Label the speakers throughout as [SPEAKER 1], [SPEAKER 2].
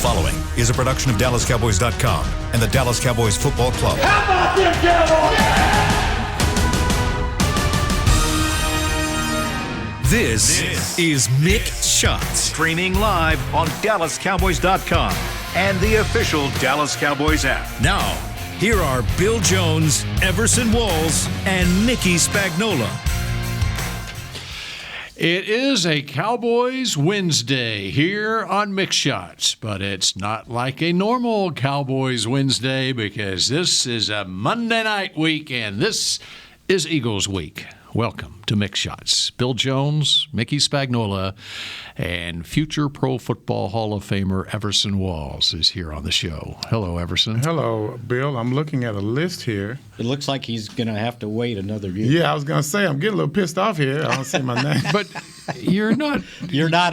[SPEAKER 1] following is a production of DallasCowboys.com and the Dallas Cowboys Football Club.
[SPEAKER 2] How about them Cowboys?
[SPEAKER 1] This is Mick Shots, streaming live on DallasCowboys.com and the official Dallas Cowboys app. Now, here are Bill Jones, Everson Walls, and Mickey Spagnola.
[SPEAKER 3] It is a Cowboys Wednesday here on Mick Shots, but it's not like a normal Cowboys Wednesday because this is a Monday night week and this is Eagles week. Welcome to Mick Shots. Bill Jones, Mickey Spagnola, and future Pro Football Hall of Famer Everson Walls is here on the show. Hello, Everson.
[SPEAKER 4] Hello, Bill. I'm looking at a list here.
[SPEAKER 5] It looks like he's going to have to wait another year.
[SPEAKER 4] Yeah, I was going to say, I'm getting a little pissed off here. I don't see my name.
[SPEAKER 3] But you're not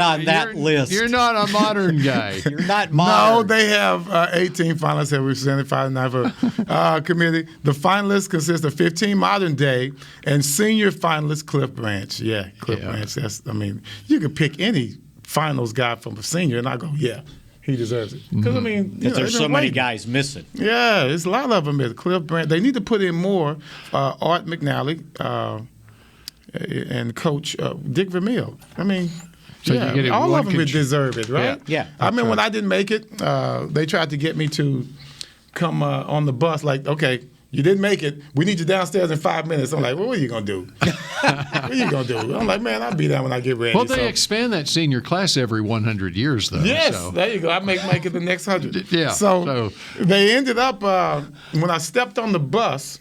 [SPEAKER 5] on that list.
[SPEAKER 3] You're not a modern guy.
[SPEAKER 5] You're not modern.
[SPEAKER 4] No, they have 18 finalists that represented 5 committee. The finalists consist of 15 modern day and senior finalist Cliff Branch. Yeah, Cliff Branch. You could pick any finals guy from a senior, and I go, yeah, he deserves it. Because
[SPEAKER 5] there's so many guys missing.
[SPEAKER 4] Yeah, there's a lot of them. Cliff Branch. They need to put in more. Art McNally and Coach Dick Vermeil. All of them deserve it, right?
[SPEAKER 5] Yeah.
[SPEAKER 4] I remember when I didn't make it, they tried to get me to come on the bus. Like, okay, you didn't make it. We need you downstairs in 5 minutes. I'm like, well, what are you going to do? What are you going to do? I'm like, man, I'll be there when I get ready.
[SPEAKER 3] Well, they expand that senior class every 100 years, though.
[SPEAKER 4] Yes,
[SPEAKER 3] so.
[SPEAKER 4] There you go. I make it the next 100.
[SPEAKER 3] Yeah.
[SPEAKER 4] So they ended up, when I stepped on the bus,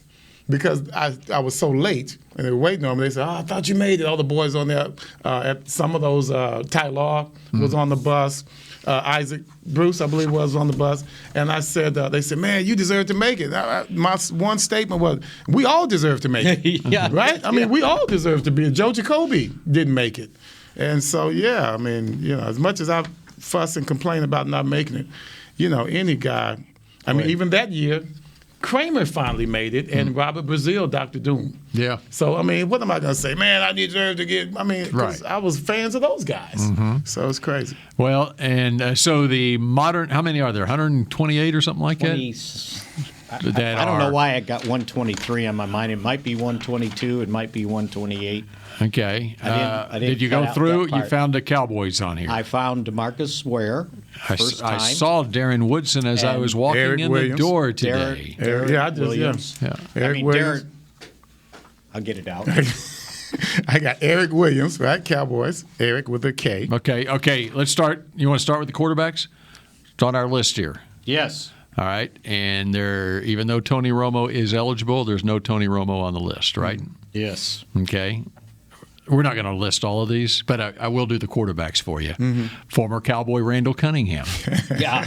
[SPEAKER 4] because I was so late, and they were waiting on me, they said, I thought you made it. All the boys on there, at some of those, Ty Law was on the bus. Isaac Bruce, I believe, was on the bus. And I said, they said, man, you deserve to make it. My one statement was, we all deserve to make it.
[SPEAKER 5] Yeah.
[SPEAKER 4] Right? We all deserve to be it. Joe Jacoby didn't make it. And so, as much as I fuss and complain about not making it, any guy, even that year, Kramer finally made it, and Robert Brazil, Dr. Doom.
[SPEAKER 3] Yeah.
[SPEAKER 4] So, what am I going to say? Man, I deserve to get, because I was fans of those guys. Mm-hmm. So it's crazy.
[SPEAKER 3] Well, and so the modern, how many are there? 128 or something like that?
[SPEAKER 5] I don't know why I got 123 on my mind. It might be 122. It might be 128.
[SPEAKER 3] Okay.
[SPEAKER 5] I didn't
[SPEAKER 3] did you go through? You found the Cowboys on here.
[SPEAKER 5] I found DeMarcus Ware.
[SPEAKER 3] I saw Darren Woodson as I was walking
[SPEAKER 4] Eric
[SPEAKER 3] in
[SPEAKER 4] Williams.
[SPEAKER 3] the door today.
[SPEAKER 4] Eric
[SPEAKER 5] Williams.
[SPEAKER 3] Yeah.
[SPEAKER 4] Eric Williams.
[SPEAKER 5] I'll get it out.
[SPEAKER 4] I got Eric Williams, right? Cowboys. Eric with a K.
[SPEAKER 3] Okay. Let's start. You want to start with the quarterbacks? It's on our list here.
[SPEAKER 5] Yes.
[SPEAKER 3] All right. And even though Tony Romo is eligible, there's no Tony Romo on the list, right?
[SPEAKER 5] Yes.
[SPEAKER 3] Okay. We're not going to list all of these, but I will do the quarterbacks for you. Mm-hmm. Former Cowboy Randall Cunningham.
[SPEAKER 5] Yeah.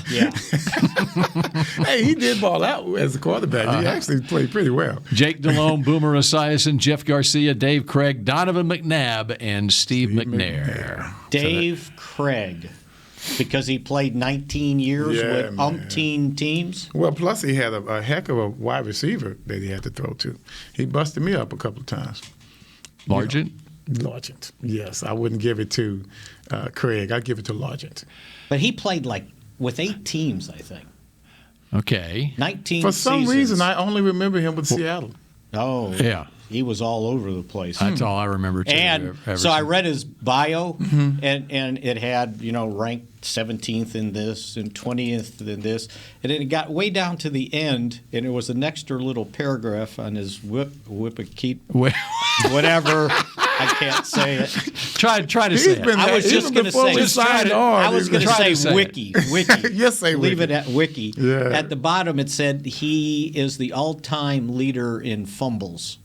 [SPEAKER 4] Hey, he did ball out as a quarterback. He actually played pretty well.
[SPEAKER 3] Jake Delhomme, Boomer Esiason, Jeff Garcia, Dave Craig, Donovan McNabb, and Steve McNair.
[SPEAKER 5] Dave Craig, because he played 19 years with umpteen teams.
[SPEAKER 4] Well, plus he had a heck of a wide receiver that he had to throw to. He busted me up a couple of times.
[SPEAKER 3] Largent?
[SPEAKER 4] Largent, yes. I wouldn't give it to Craig. I'd give it to Largent.
[SPEAKER 5] But he played with 8 teams, I think.
[SPEAKER 3] Okay.
[SPEAKER 5] 19
[SPEAKER 4] For some
[SPEAKER 5] seasons.
[SPEAKER 4] reason, I only remember him with Seattle.
[SPEAKER 5] Oh.
[SPEAKER 3] Yeah.
[SPEAKER 5] He was all over the place.
[SPEAKER 3] That's all I remember, too.
[SPEAKER 5] And so I read his bio, and it had, ranked 17th in this and 20th in this. And then it got way down to the end, and it was an extra little paragraph on his whatever. I can't say it.
[SPEAKER 3] Try to say it.
[SPEAKER 5] I was just going to say I was going to say wiki.
[SPEAKER 4] Yes, say
[SPEAKER 5] Leave
[SPEAKER 4] wiki.
[SPEAKER 5] it at wiki.
[SPEAKER 4] Yeah.
[SPEAKER 5] At the bottom, it said he is the all-time leader in fumbles.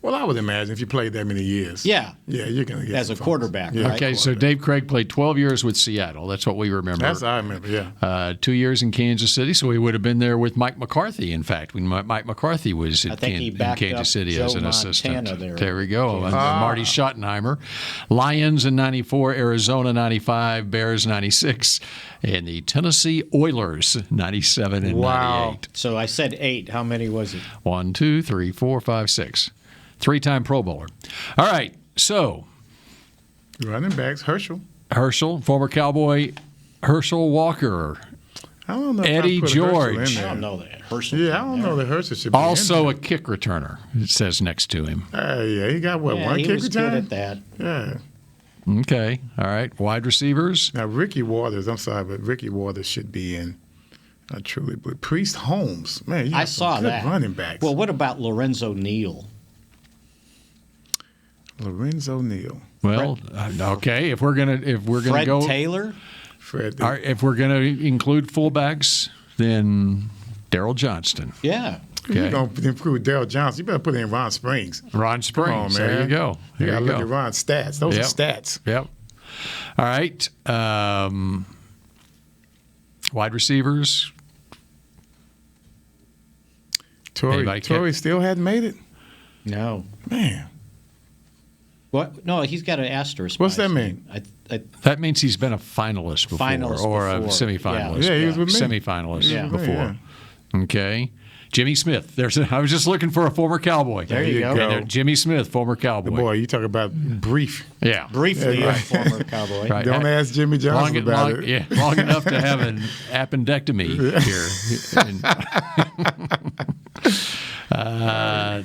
[SPEAKER 4] Well, I would imagine if you played that many years.
[SPEAKER 5] Yeah.
[SPEAKER 4] Yeah, you're going to get
[SPEAKER 5] as a
[SPEAKER 4] some
[SPEAKER 5] quarterback.
[SPEAKER 4] Yeah.
[SPEAKER 5] Right?
[SPEAKER 3] Okay, so Dave Craig played 12 years with Seattle. That's what we remember.
[SPEAKER 4] That's what I remember, yeah.
[SPEAKER 3] 2 years in Kansas City, so he would have been there with Mike McCarthy, in fact, when Mike McCarthy was in Kansas City as an assistant. There we go. Marty Schottenheimer. Lions in 94, Arizona 95, Bears 96, and the Tennessee Oilers 97 and 98.
[SPEAKER 5] So I said 8. How many was it?
[SPEAKER 3] 1, 2, 3, 4, 5, 6. 3-time Pro Bowler. All right, so
[SPEAKER 4] running backs, Herschel,
[SPEAKER 3] former Cowboy, Herschel Walker.
[SPEAKER 4] I don't know.
[SPEAKER 3] Eddie
[SPEAKER 4] if I put
[SPEAKER 3] George.
[SPEAKER 4] Herschel in
[SPEAKER 5] I
[SPEAKER 4] there.
[SPEAKER 5] don't know that. Herschel.
[SPEAKER 4] Yeah, I don't know that Herschel should be
[SPEAKER 3] Also
[SPEAKER 4] in
[SPEAKER 3] a kick returner, it says next to him.
[SPEAKER 4] there. Yeah, he got
[SPEAKER 5] Yeah,
[SPEAKER 4] one
[SPEAKER 5] he
[SPEAKER 4] kick
[SPEAKER 5] was
[SPEAKER 4] return?
[SPEAKER 5] good at that.
[SPEAKER 4] Yeah.
[SPEAKER 3] Okay. All right. Wide receivers.
[SPEAKER 4] Now, Ricky Waters, I'm sorry, but Ricky Waters should be in. I truly believe. Priest Holmes. Man, you got
[SPEAKER 5] I saw
[SPEAKER 4] some good
[SPEAKER 5] that.
[SPEAKER 4] running backs.
[SPEAKER 5] Well, what about Lorenzo Neal?
[SPEAKER 4] Lorenzo Neal.
[SPEAKER 3] Well, okay. If we're gonna
[SPEAKER 5] Fred
[SPEAKER 3] go,
[SPEAKER 5] Taylor?
[SPEAKER 4] Fred.
[SPEAKER 3] all right, if we're gonna include fullbacks, then Daryl Johnston.
[SPEAKER 5] Yeah.
[SPEAKER 3] Okay.
[SPEAKER 4] You're going to include Daryl Johnson. You better put in Ron Springs.
[SPEAKER 3] Ron Springs.
[SPEAKER 4] Come on,
[SPEAKER 3] There
[SPEAKER 4] man.
[SPEAKER 3] you go.
[SPEAKER 4] You
[SPEAKER 3] There
[SPEAKER 4] got to
[SPEAKER 3] you
[SPEAKER 4] look
[SPEAKER 3] go.
[SPEAKER 4] at Ron's stats. Those
[SPEAKER 3] Yep.
[SPEAKER 4] are stats.
[SPEAKER 3] Yep. All right. Wide receivers. Anybody
[SPEAKER 4] Torrey still hadn't made it?
[SPEAKER 5] No.
[SPEAKER 4] Man.
[SPEAKER 5] What? No, he's got an asterisk.
[SPEAKER 4] What's
[SPEAKER 5] by
[SPEAKER 4] that
[SPEAKER 5] his
[SPEAKER 4] mean?
[SPEAKER 5] name. I
[SPEAKER 3] That means he's been a finalist before,
[SPEAKER 5] Finalist
[SPEAKER 3] or a
[SPEAKER 5] before.
[SPEAKER 3] semifinalist.
[SPEAKER 4] Yeah, he was with me.
[SPEAKER 3] Semifinalist
[SPEAKER 5] Yeah.
[SPEAKER 3] before.
[SPEAKER 4] Yeah.
[SPEAKER 3] Okay. Jimmy Smith. I was just looking for a former Cowboy.
[SPEAKER 5] There you go.
[SPEAKER 3] And Jimmy Smith, former Cowboy.
[SPEAKER 4] Boy, you talk about brief.
[SPEAKER 3] Yeah.
[SPEAKER 5] briefly
[SPEAKER 4] Yeah,
[SPEAKER 5] a former Cowboy.
[SPEAKER 3] Right.
[SPEAKER 4] Don't ask Jimmy Johnson about it.
[SPEAKER 3] Yeah, long enough to have an appendectomy here.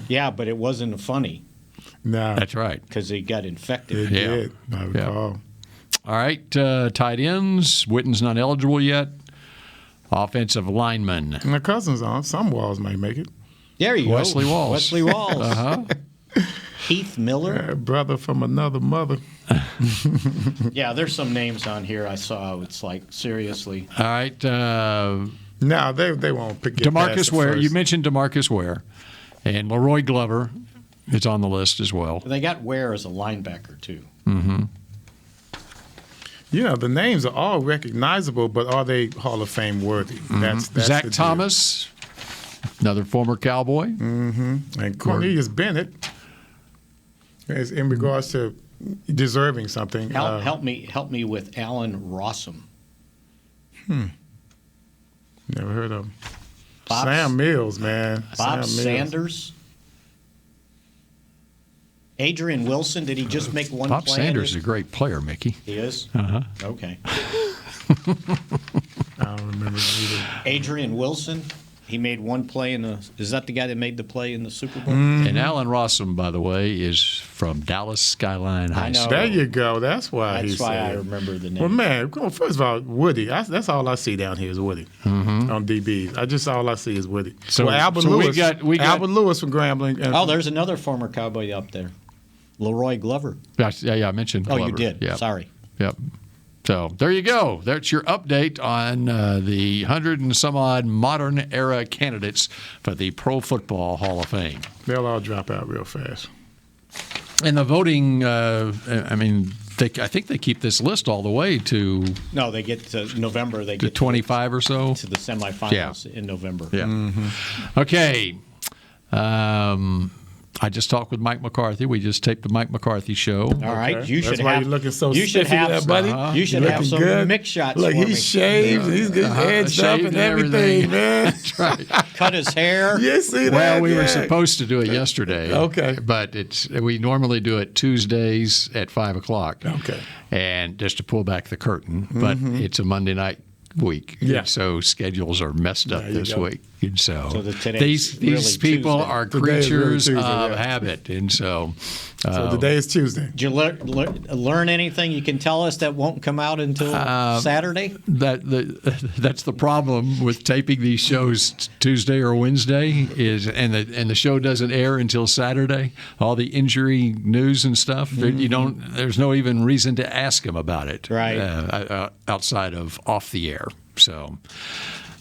[SPEAKER 5] Yeah, but it wasn't funny
[SPEAKER 4] Nah,
[SPEAKER 3] That's right.
[SPEAKER 5] because he got infected.
[SPEAKER 4] it
[SPEAKER 3] Yeah.
[SPEAKER 4] did. I recall.
[SPEAKER 3] All right, tight ends. Witten's not eligible yet. Offensive lineman.
[SPEAKER 4] My cousin's on. Some walls might make it.
[SPEAKER 5] There you
[SPEAKER 3] Wesley
[SPEAKER 5] go.
[SPEAKER 3] Walls.
[SPEAKER 5] Wesley Walls.
[SPEAKER 3] Uh-huh.
[SPEAKER 5] Heath Miller.
[SPEAKER 4] Brother from another mother.
[SPEAKER 5] Yeah, there's some names on here I saw. It's like, seriously.
[SPEAKER 3] All right.
[SPEAKER 4] No, they won't pick it.
[SPEAKER 3] DeMarcus Ware. You mentioned DeMarcus Ware. And Leroy Glover is on the list as well.
[SPEAKER 5] They got Ware as a linebacker, too.
[SPEAKER 4] You know, the names are all recognizable, but are they Hall of Fame worthy? That's
[SPEAKER 3] Zach
[SPEAKER 4] the deal.
[SPEAKER 3] Thomas, another former Cowboy.
[SPEAKER 4] And Cornelius Bennett is in regards to deserving something.
[SPEAKER 5] Help me with Alan Rossum.
[SPEAKER 4] Never heard of him.
[SPEAKER 5] Bob-
[SPEAKER 4] Sam Mills, man.
[SPEAKER 5] Bob
[SPEAKER 4] Sam Mills.
[SPEAKER 5] Sanders. Adrian Wilson, did he just make one
[SPEAKER 3] Bob
[SPEAKER 5] play?
[SPEAKER 3] Sanders is a great player, Mickey.
[SPEAKER 5] He is?
[SPEAKER 3] Uh-huh.
[SPEAKER 5] Okay.
[SPEAKER 4] I don't remember either.
[SPEAKER 5] Adrian Wilson, he made one play is that the guy that made the play in the Super Bowl?
[SPEAKER 3] And Alan Rossum, by the way, is from Dallas Skyline High
[SPEAKER 5] I know.
[SPEAKER 3] School.
[SPEAKER 4] There you go. That's why
[SPEAKER 5] That's
[SPEAKER 4] he's
[SPEAKER 5] why I
[SPEAKER 4] said.
[SPEAKER 5] remember the name.
[SPEAKER 4] Well, man, come on, first of all, Woody. That's all I see down here is Woody on DBs. All I see is Woody.
[SPEAKER 3] So-
[SPEAKER 4] Albert
[SPEAKER 3] so we
[SPEAKER 4] Lewis.
[SPEAKER 3] got-
[SPEAKER 4] Albert Lewis from Grambling. And
[SPEAKER 5] Oh, there's another former Cowboy up there. Leroy Glover.
[SPEAKER 3] Yeah, I mentioned
[SPEAKER 5] Oh,
[SPEAKER 3] Glover.
[SPEAKER 5] you did.
[SPEAKER 3] Yep.
[SPEAKER 5] Sorry.
[SPEAKER 3] Yep. So there you go. That's your update on the 100 and some odd modern era candidates for the Pro Football Hall of Fame.
[SPEAKER 4] they'll all drop out real fast.
[SPEAKER 3] And the voting, I think they keep this list all the way to
[SPEAKER 5] No, they get to November. They
[SPEAKER 3] to
[SPEAKER 5] get
[SPEAKER 3] 25 or so.
[SPEAKER 5] to the semifinals in November.
[SPEAKER 3] Yeah. Okay. I just talked with Mike McCarthy. We just taped the Mike McCarthy show.
[SPEAKER 5] All right,
[SPEAKER 4] Okay.
[SPEAKER 5] you
[SPEAKER 4] That's
[SPEAKER 5] should
[SPEAKER 4] why
[SPEAKER 5] have.
[SPEAKER 4] you're looking so
[SPEAKER 5] you should
[SPEAKER 4] spiffy
[SPEAKER 5] have,
[SPEAKER 4] there, buddy.
[SPEAKER 5] You should
[SPEAKER 4] You're
[SPEAKER 5] have
[SPEAKER 4] looking
[SPEAKER 5] some
[SPEAKER 4] good.
[SPEAKER 5] mix shots
[SPEAKER 4] Look,
[SPEAKER 5] for me.
[SPEAKER 4] he's shaved. He's getting edged up
[SPEAKER 3] Shaved
[SPEAKER 4] and everything, man.
[SPEAKER 3] That's right.
[SPEAKER 5] Cut his hair.
[SPEAKER 4] You see that?
[SPEAKER 3] Well, we were
[SPEAKER 4] Yeah.
[SPEAKER 3] supposed to do it yesterday.
[SPEAKER 4] Okay.
[SPEAKER 3] But we normally do it Tuesdays at 5 o'clock.
[SPEAKER 4] Okay.
[SPEAKER 3] And just to pull back the curtain, but it's a Monday night week.
[SPEAKER 4] Yeah.
[SPEAKER 3] So schedules are messed up
[SPEAKER 4] There you
[SPEAKER 3] this
[SPEAKER 4] go.
[SPEAKER 3] week. And so
[SPEAKER 5] today's
[SPEAKER 3] these
[SPEAKER 5] really
[SPEAKER 3] people
[SPEAKER 5] Tuesday.
[SPEAKER 3] are
[SPEAKER 4] Today is really
[SPEAKER 3] creatures
[SPEAKER 4] Tuesday,
[SPEAKER 3] of
[SPEAKER 4] yeah.
[SPEAKER 3] habit. And so
[SPEAKER 4] So today is Tuesday.
[SPEAKER 5] Did you learn anything you can tell us that won't come out until Saturday?
[SPEAKER 3] that's the problem with taping these shows Tuesday or Wednesday and the show doesn't air until Saturday. All the injury news and stuff, there's no even reason to ask them about it,
[SPEAKER 5] Right.
[SPEAKER 3] outside of off the air. So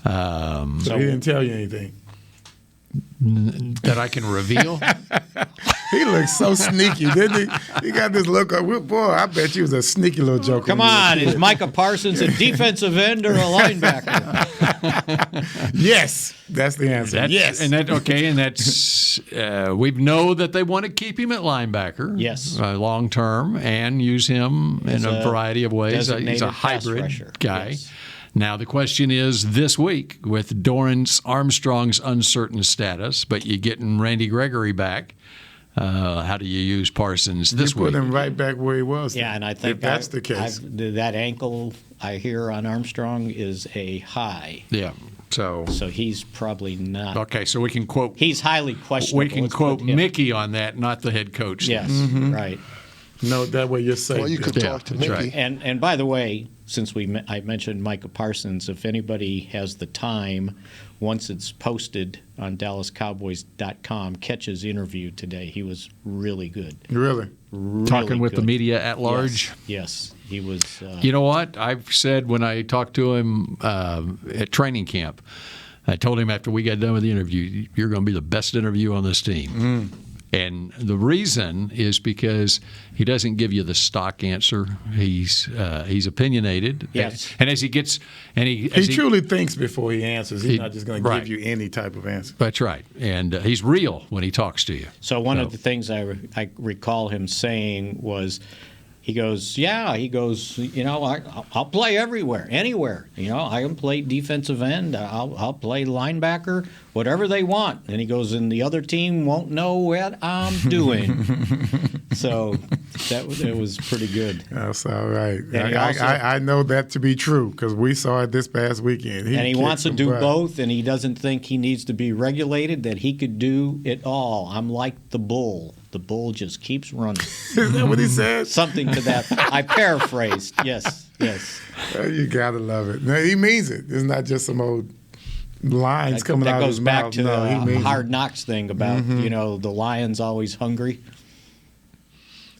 [SPEAKER 4] So he didn't tell you anything.
[SPEAKER 3] that I can reveal.
[SPEAKER 4] He looks so sneaky, didn't he? He got this look. Boy, I bet you was a sneaky little joker.
[SPEAKER 5] Come
[SPEAKER 4] when you were a
[SPEAKER 5] on,
[SPEAKER 4] kid.
[SPEAKER 5] is Micah Parsons a defensive end or a linebacker?
[SPEAKER 4] Yes, that's the answer. Yes.
[SPEAKER 3] And that's we know that they want to keep him at linebacker.
[SPEAKER 5] Yes.
[SPEAKER 3] Long term and use him in a variety of ways. He's
[SPEAKER 5] designated
[SPEAKER 3] a
[SPEAKER 5] pass
[SPEAKER 3] hybrid
[SPEAKER 5] rusher.
[SPEAKER 3] guy.
[SPEAKER 5] Yes.
[SPEAKER 3] Now the question is this week with Dorrance Armstrong's uncertain status, but you getting Randy Gregory back. How do you use Parsons this
[SPEAKER 4] You put
[SPEAKER 3] week?
[SPEAKER 4] him right back where he was.
[SPEAKER 5] Yeah, and I think
[SPEAKER 4] if that's the case.
[SPEAKER 5] that ankle I hear on Armstrong is a high.
[SPEAKER 3] Yeah. So
[SPEAKER 5] he's probably not.
[SPEAKER 3] okay, so we can quote.
[SPEAKER 5] He's highly questionable.
[SPEAKER 3] We can
[SPEAKER 5] Let's
[SPEAKER 3] quote
[SPEAKER 5] put him.
[SPEAKER 3] Mickey on that, not the head coach.
[SPEAKER 5] Yes, right.
[SPEAKER 4] No, that way you're safe.
[SPEAKER 2] Well, you could talk to
[SPEAKER 3] that's
[SPEAKER 2] Mickey.
[SPEAKER 3] right.
[SPEAKER 5] And by the way, since I mentioned Micah Parsons, if anybody has the time, once it's posted on DallasCowboys.com, catch his interview today. He was really good.
[SPEAKER 4] Really?
[SPEAKER 5] Really
[SPEAKER 3] Talking with the
[SPEAKER 5] good.
[SPEAKER 3] media at large.
[SPEAKER 5] Yes, he was.
[SPEAKER 3] You know what? I've said when I talked to him at training camp, I told him after we got done with the interview, you're going to be the best interview on this team. And the reason is because he doesn't give you the stock answer. He's opinionated.
[SPEAKER 5] Yes.
[SPEAKER 3] And as he gets,
[SPEAKER 4] He truly thinks before he answers. He's not just going to give you any type of answer.
[SPEAKER 3] That's right. And he's real when he talks to you.
[SPEAKER 5] So one of the things I recall him saying was, he goes, I'll play everywhere, anywhere. I can play defensive end. I'll play linebacker, whatever they want. And he goes, and the other team won't know what I'm doing. So it was pretty good.
[SPEAKER 4] That's all right.
[SPEAKER 5] And
[SPEAKER 4] I know that to be true because we saw it this past weekend.
[SPEAKER 5] He wants to do both, and he doesn't think he needs to be regulated, that he could do it all. I'm like the bull. The bull just keeps running.
[SPEAKER 4] Is that what he said?
[SPEAKER 5] Something to that. I paraphrased. Yes.
[SPEAKER 4] You got to love it. No, he means it. It's not just some old lines coming out of his mouth.
[SPEAKER 5] That goes back to the Hard Knocks thing about, the lion's always hungry.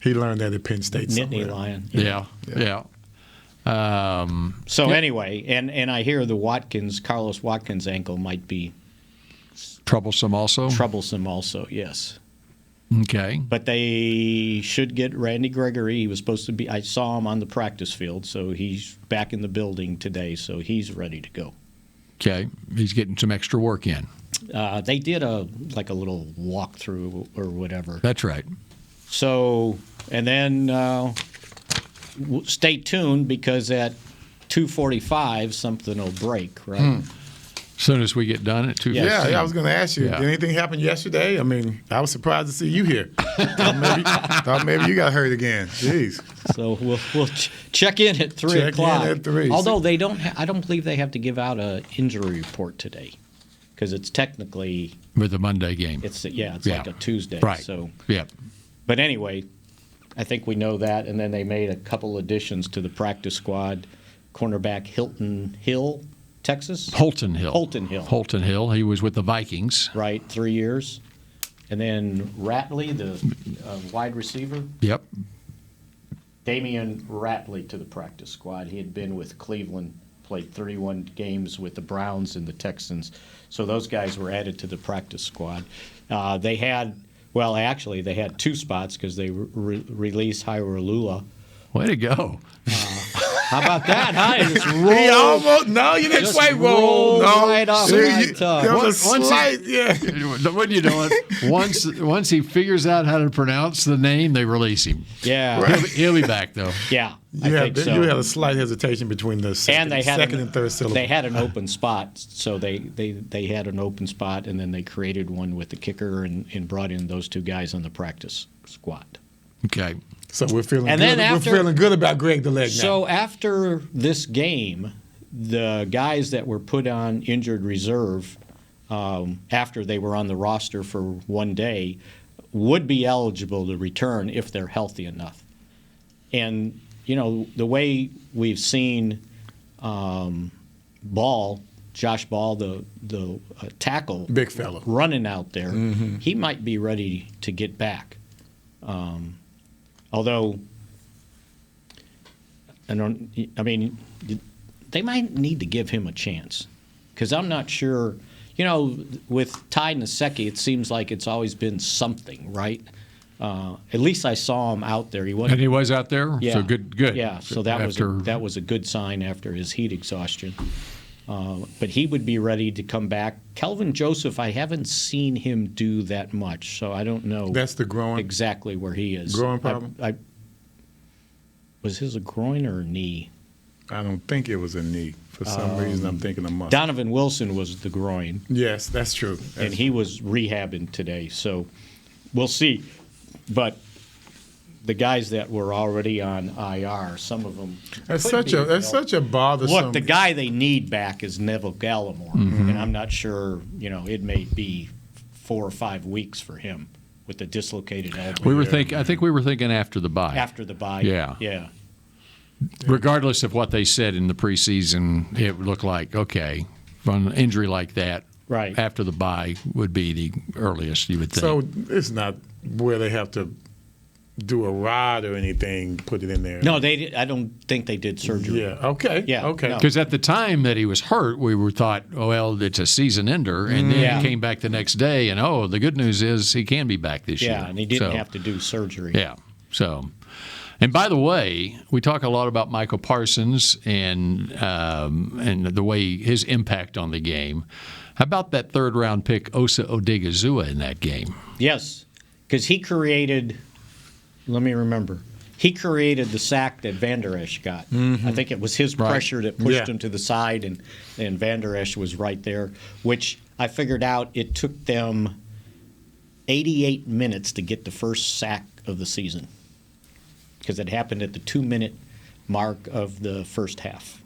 [SPEAKER 4] He learned that at Penn State
[SPEAKER 5] Nittany
[SPEAKER 4] somewhere.
[SPEAKER 5] Lion.
[SPEAKER 3] Yeah.
[SPEAKER 5] Anyway, and I hear the Carlos Watkins ankle might be
[SPEAKER 3] Troublesome also?
[SPEAKER 5] troublesome also, yes.
[SPEAKER 3] Okay.
[SPEAKER 5] But they should get Randy Gregory. He was supposed to be. I saw him on the practice field, so he's back in the building today, so he's ready to go.
[SPEAKER 3] Okay. He's getting some extra work in.
[SPEAKER 5] They did a little walkthrough or whatever.
[SPEAKER 3] That's right.
[SPEAKER 5] So, and then stay tuned because at 2:45 something will break, right?
[SPEAKER 3] As soon as we get done at 2:15.
[SPEAKER 4] Yeah, I was going to ask you,
[SPEAKER 3] Yeah.
[SPEAKER 4] did anything happen yesterday? I mean, I was surprised to see you here. Thought maybe you got hurt again. Jeez.
[SPEAKER 5] So we'll check in at 3
[SPEAKER 4] Check in
[SPEAKER 5] o'clock.
[SPEAKER 4] at 3.
[SPEAKER 5] Although they don't, I don't believe they have to give out an injury report today, because it's technically
[SPEAKER 3] With the Monday game.
[SPEAKER 5] it's like a Tuesday.
[SPEAKER 3] Right.
[SPEAKER 5] So,
[SPEAKER 3] Yeah.
[SPEAKER 5] but anyway, I think we know that. And then they made a couple additions to the practice squad. Cornerback Hilton Hill, Texas.
[SPEAKER 3] Holton Hill.
[SPEAKER 5] Holton Hill.
[SPEAKER 3] He was with the Vikings.
[SPEAKER 5] Right, 3 years. And then Ratley, the wide receiver.
[SPEAKER 3] Yep.
[SPEAKER 5] Damien Ratley to the practice squad. He had been with Cleveland, played 31 games with the Browns and the Texans. So those guys were added to the practice squad. They had 2 spots because they released Hyrulula.
[SPEAKER 3] Way to go.
[SPEAKER 5] How about that, huh? It just
[SPEAKER 4] He
[SPEAKER 5] rolled.
[SPEAKER 4] almost, no, you didn't
[SPEAKER 5] Just
[SPEAKER 4] quite roll.
[SPEAKER 5] rolled
[SPEAKER 4] No.
[SPEAKER 5] right off
[SPEAKER 4] See,
[SPEAKER 5] my tongue.
[SPEAKER 4] there was a
[SPEAKER 3] Once he-
[SPEAKER 4] slight, yeah.
[SPEAKER 3] What are you doing? Once he figures out how to pronounce the name, they release him.
[SPEAKER 5] Yeah.
[SPEAKER 3] He'll be back, though.
[SPEAKER 5] Yeah.
[SPEAKER 4] You had a slight hesitation between the second and third syllable.
[SPEAKER 5] They had an open spot, so they had an open spot, and then they created one with the kicker and brought in those 2 guys on the practice squad.
[SPEAKER 3] Okay.
[SPEAKER 4] So we're feeling
[SPEAKER 5] And
[SPEAKER 4] good.
[SPEAKER 5] then
[SPEAKER 4] We're
[SPEAKER 5] after-
[SPEAKER 4] feeling good about Greg the Leg now.
[SPEAKER 5] So after this game, the guys that were put on injured reserve after they were on the roster for 1 day would be eligible to return if they're healthy enough. And, the way we've seen Josh Ball, the tackle,
[SPEAKER 4] Big fella.
[SPEAKER 5] running out there, he might be ready to get back. Although, they might need to give him a chance, because I'm not sure. With Ty Nsekhe, it seems like it's always been something, right? At least I saw him out there. He wasn't.
[SPEAKER 3] And he was out there?
[SPEAKER 5] Yeah.
[SPEAKER 3] So good.
[SPEAKER 5] Yeah, so that was a good sign after his heat exhaustion. But he would be ready to come back. Kelvin Joseph, I haven't seen him do that much, so I don't know.
[SPEAKER 4] That's the groin?
[SPEAKER 5] Exactly where he is.
[SPEAKER 4] Groin problem?
[SPEAKER 5] Was his a groin or a knee?
[SPEAKER 4] I don't think it was a knee. For some reason, I'm thinking a muscle.
[SPEAKER 5] Donovan Wilson was the groin.
[SPEAKER 4] Yes, that's true.
[SPEAKER 5] And he was rehabbing today, so we'll see. But the guys that were already on IR, some of them.
[SPEAKER 4] That's such a bothersome.
[SPEAKER 5] Look, the guy they need back is Neville Gallimore, and I'm not sure. It may be 4 or 5 weeks for him with the dislocated elbow.
[SPEAKER 3] I think we were thinking after the bye.
[SPEAKER 5] After the bye.
[SPEAKER 3] Yeah. Regardless of what they said in the preseason, it looked like okay, from an injury like that,
[SPEAKER 5] right
[SPEAKER 3] after the bye would be the earliest you would think.
[SPEAKER 4] So it's not where they have to do a rod or anything, put it in there.
[SPEAKER 5] No, I don't think they did surgery.
[SPEAKER 4] Yeah. Okay.
[SPEAKER 5] Yeah.
[SPEAKER 4] Okay.
[SPEAKER 3] Because at the time that he was hurt, we thought, oh, well, it's a season ender, and then he came back the next day, and the good news is he can be back this year.
[SPEAKER 5] Yeah, and he didn't have to do surgery.
[SPEAKER 3] Yeah. So, and by the way, we talk a lot about Michael Parsons and the way his impact on the game. How about that third-round pick, Osa Odigizua, in that game?
[SPEAKER 5] Yes, because he created. Let me remember. He created the sack that Van Der Esch got. I think it was his pressure that pushed him to the side, and Van Der Esch was right there, which I figured out it took them 88 minutes to get the first sack of the season because it happened at the 2-minute mark of the first half.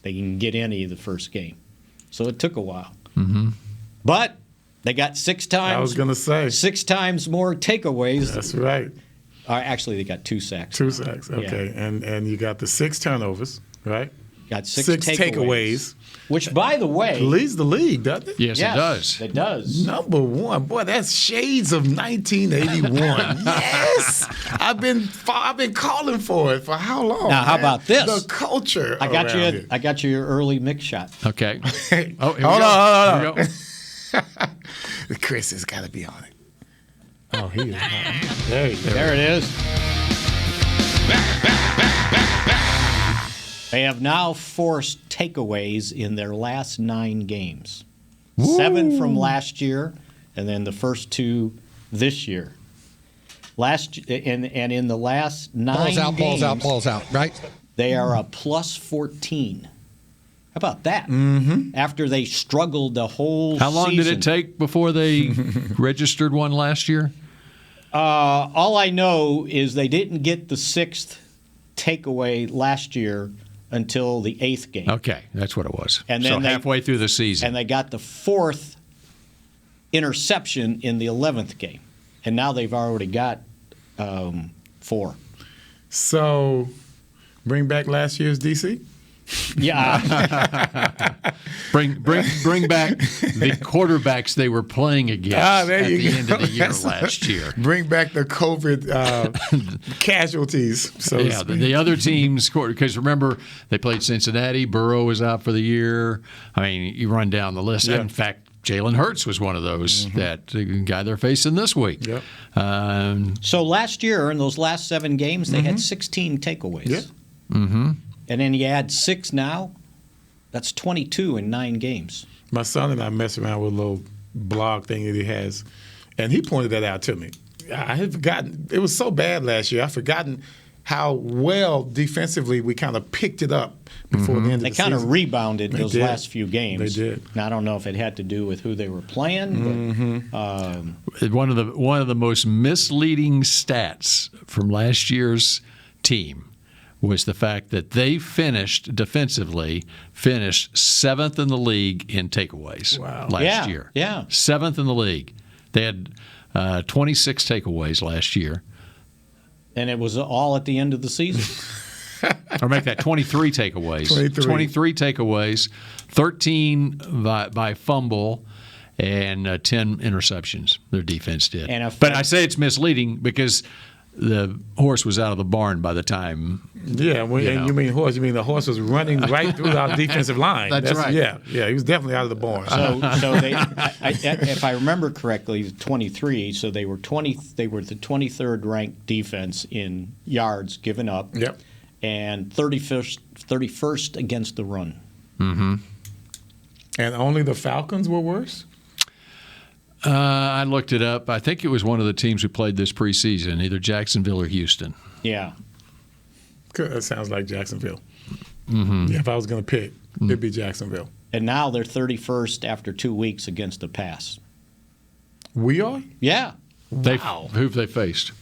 [SPEAKER 5] They didn't get any of the first game. So it took a while. Mm-hmm. But they got 6 times.
[SPEAKER 4] I was going to say
[SPEAKER 5] 6 times more takeaways.
[SPEAKER 4] That's right.
[SPEAKER 5] Actually, they got 2 sacks.
[SPEAKER 4] 2 sacks, okay. Yeah. And you got the 6 turnovers, right?
[SPEAKER 5] Got 6
[SPEAKER 4] takeaways.
[SPEAKER 5] Which, by the way,
[SPEAKER 4] leads the league, doesn't it?
[SPEAKER 3] Yes, it does.
[SPEAKER 5] It does.
[SPEAKER 4] Number 1, boy, that's shades of 1981. Yes, I've been calling for it for how long?
[SPEAKER 5] Now, how about this?
[SPEAKER 4] The culture.
[SPEAKER 5] I got you your early mix shot.
[SPEAKER 3] Okay.
[SPEAKER 4] Oh, hold on. Here we go. Chris has got to be on it. Oh, he is.
[SPEAKER 5] There it is. They have now forced takeaways in their last 9 games. Woo. 7 from last year, and then the first 2 this year. And in the last 9 games,
[SPEAKER 2] balls out, right?
[SPEAKER 5] They are a plus 14. How about that?
[SPEAKER 4] Mm-hmm.
[SPEAKER 5] After they struggled the whole season.
[SPEAKER 3] How long did it take before they registered one last year?
[SPEAKER 5] All I know is they didn't get the 6th takeaway last year until the 8th game.
[SPEAKER 3] Okay, that's what it was.
[SPEAKER 5] And then
[SPEAKER 3] halfway through the season.
[SPEAKER 5] And they got the 4th interception in the 11th game. And now they've already got 4.
[SPEAKER 4] So bring back last year's DC?
[SPEAKER 5] Yeah.
[SPEAKER 3] bring back the quarterbacks they were playing against at the end of the year last year.
[SPEAKER 4] Bring back the COVID casualties. So
[SPEAKER 3] yeah, the other teams, because remember, they played Cincinnati. Burrow was out for the year. I mean, you run down the list.
[SPEAKER 4] Yeah.
[SPEAKER 3] In fact, Jalen Hurts was one of those, that guy they're facing this week.
[SPEAKER 4] Yep.
[SPEAKER 5] So last year, in those last 7 games, they had 16 takeaways.
[SPEAKER 4] Yeah.
[SPEAKER 3] Mm-hmm.
[SPEAKER 5] And then you add 6 now, that's 22 in 9 games.
[SPEAKER 4] My son and I mess around with a little blog thing that he has, and he pointed that out to me. I had forgotten. It was so bad last year. I've forgotten how well defensively we kind of picked it up before the end of the season.
[SPEAKER 5] They kind of rebounded those last few games.
[SPEAKER 4] They did.
[SPEAKER 5] Now, I don't know if it had to do with who they were playing. But,
[SPEAKER 3] one of the most misleading stats from last year's team was the fact that they finished 7th in the league in takeaways last year.
[SPEAKER 5] Yeah.
[SPEAKER 3] 7th in the league. They had 26 takeaways last year.
[SPEAKER 5] And it was all at the end of the season.
[SPEAKER 3] Or make that 23 takeaways. 23 takeaways, 13 by fumble, and 10 interceptions their defense did. But I say it's misleading because the horse was out of the barn by the time.
[SPEAKER 4] Yeah, you mean horse? You mean the horse was running right through our defensive line?
[SPEAKER 3] That's right.
[SPEAKER 4] Yeah, he was definitely out of the barn.
[SPEAKER 5] So they, if I remember correctly, 23. So they were 20. They were the 23rd ranked defense in yards given up.
[SPEAKER 4] Yep.
[SPEAKER 5] And 31st against the run.
[SPEAKER 3] Mm-hmm.
[SPEAKER 4] And only the Falcons were worse?
[SPEAKER 3] I looked it up. I think it was one of the teams who played this preseason, either Jacksonville or Houston.
[SPEAKER 5] Yeah.
[SPEAKER 4] That sounds like Jacksonville.
[SPEAKER 3] Mm-hmm.
[SPEAKER 4] Yeah, if I was going to pick, it'd be Jacksonville.
[SPEAKER 5] And now they're 31st after 2 weeks against the pass.
[SPEAKER 4] We are?
[SPEAKER 5] Yeah.
[SPEAKER 4] Wow.
[SPEAKER 3] Who've they faced?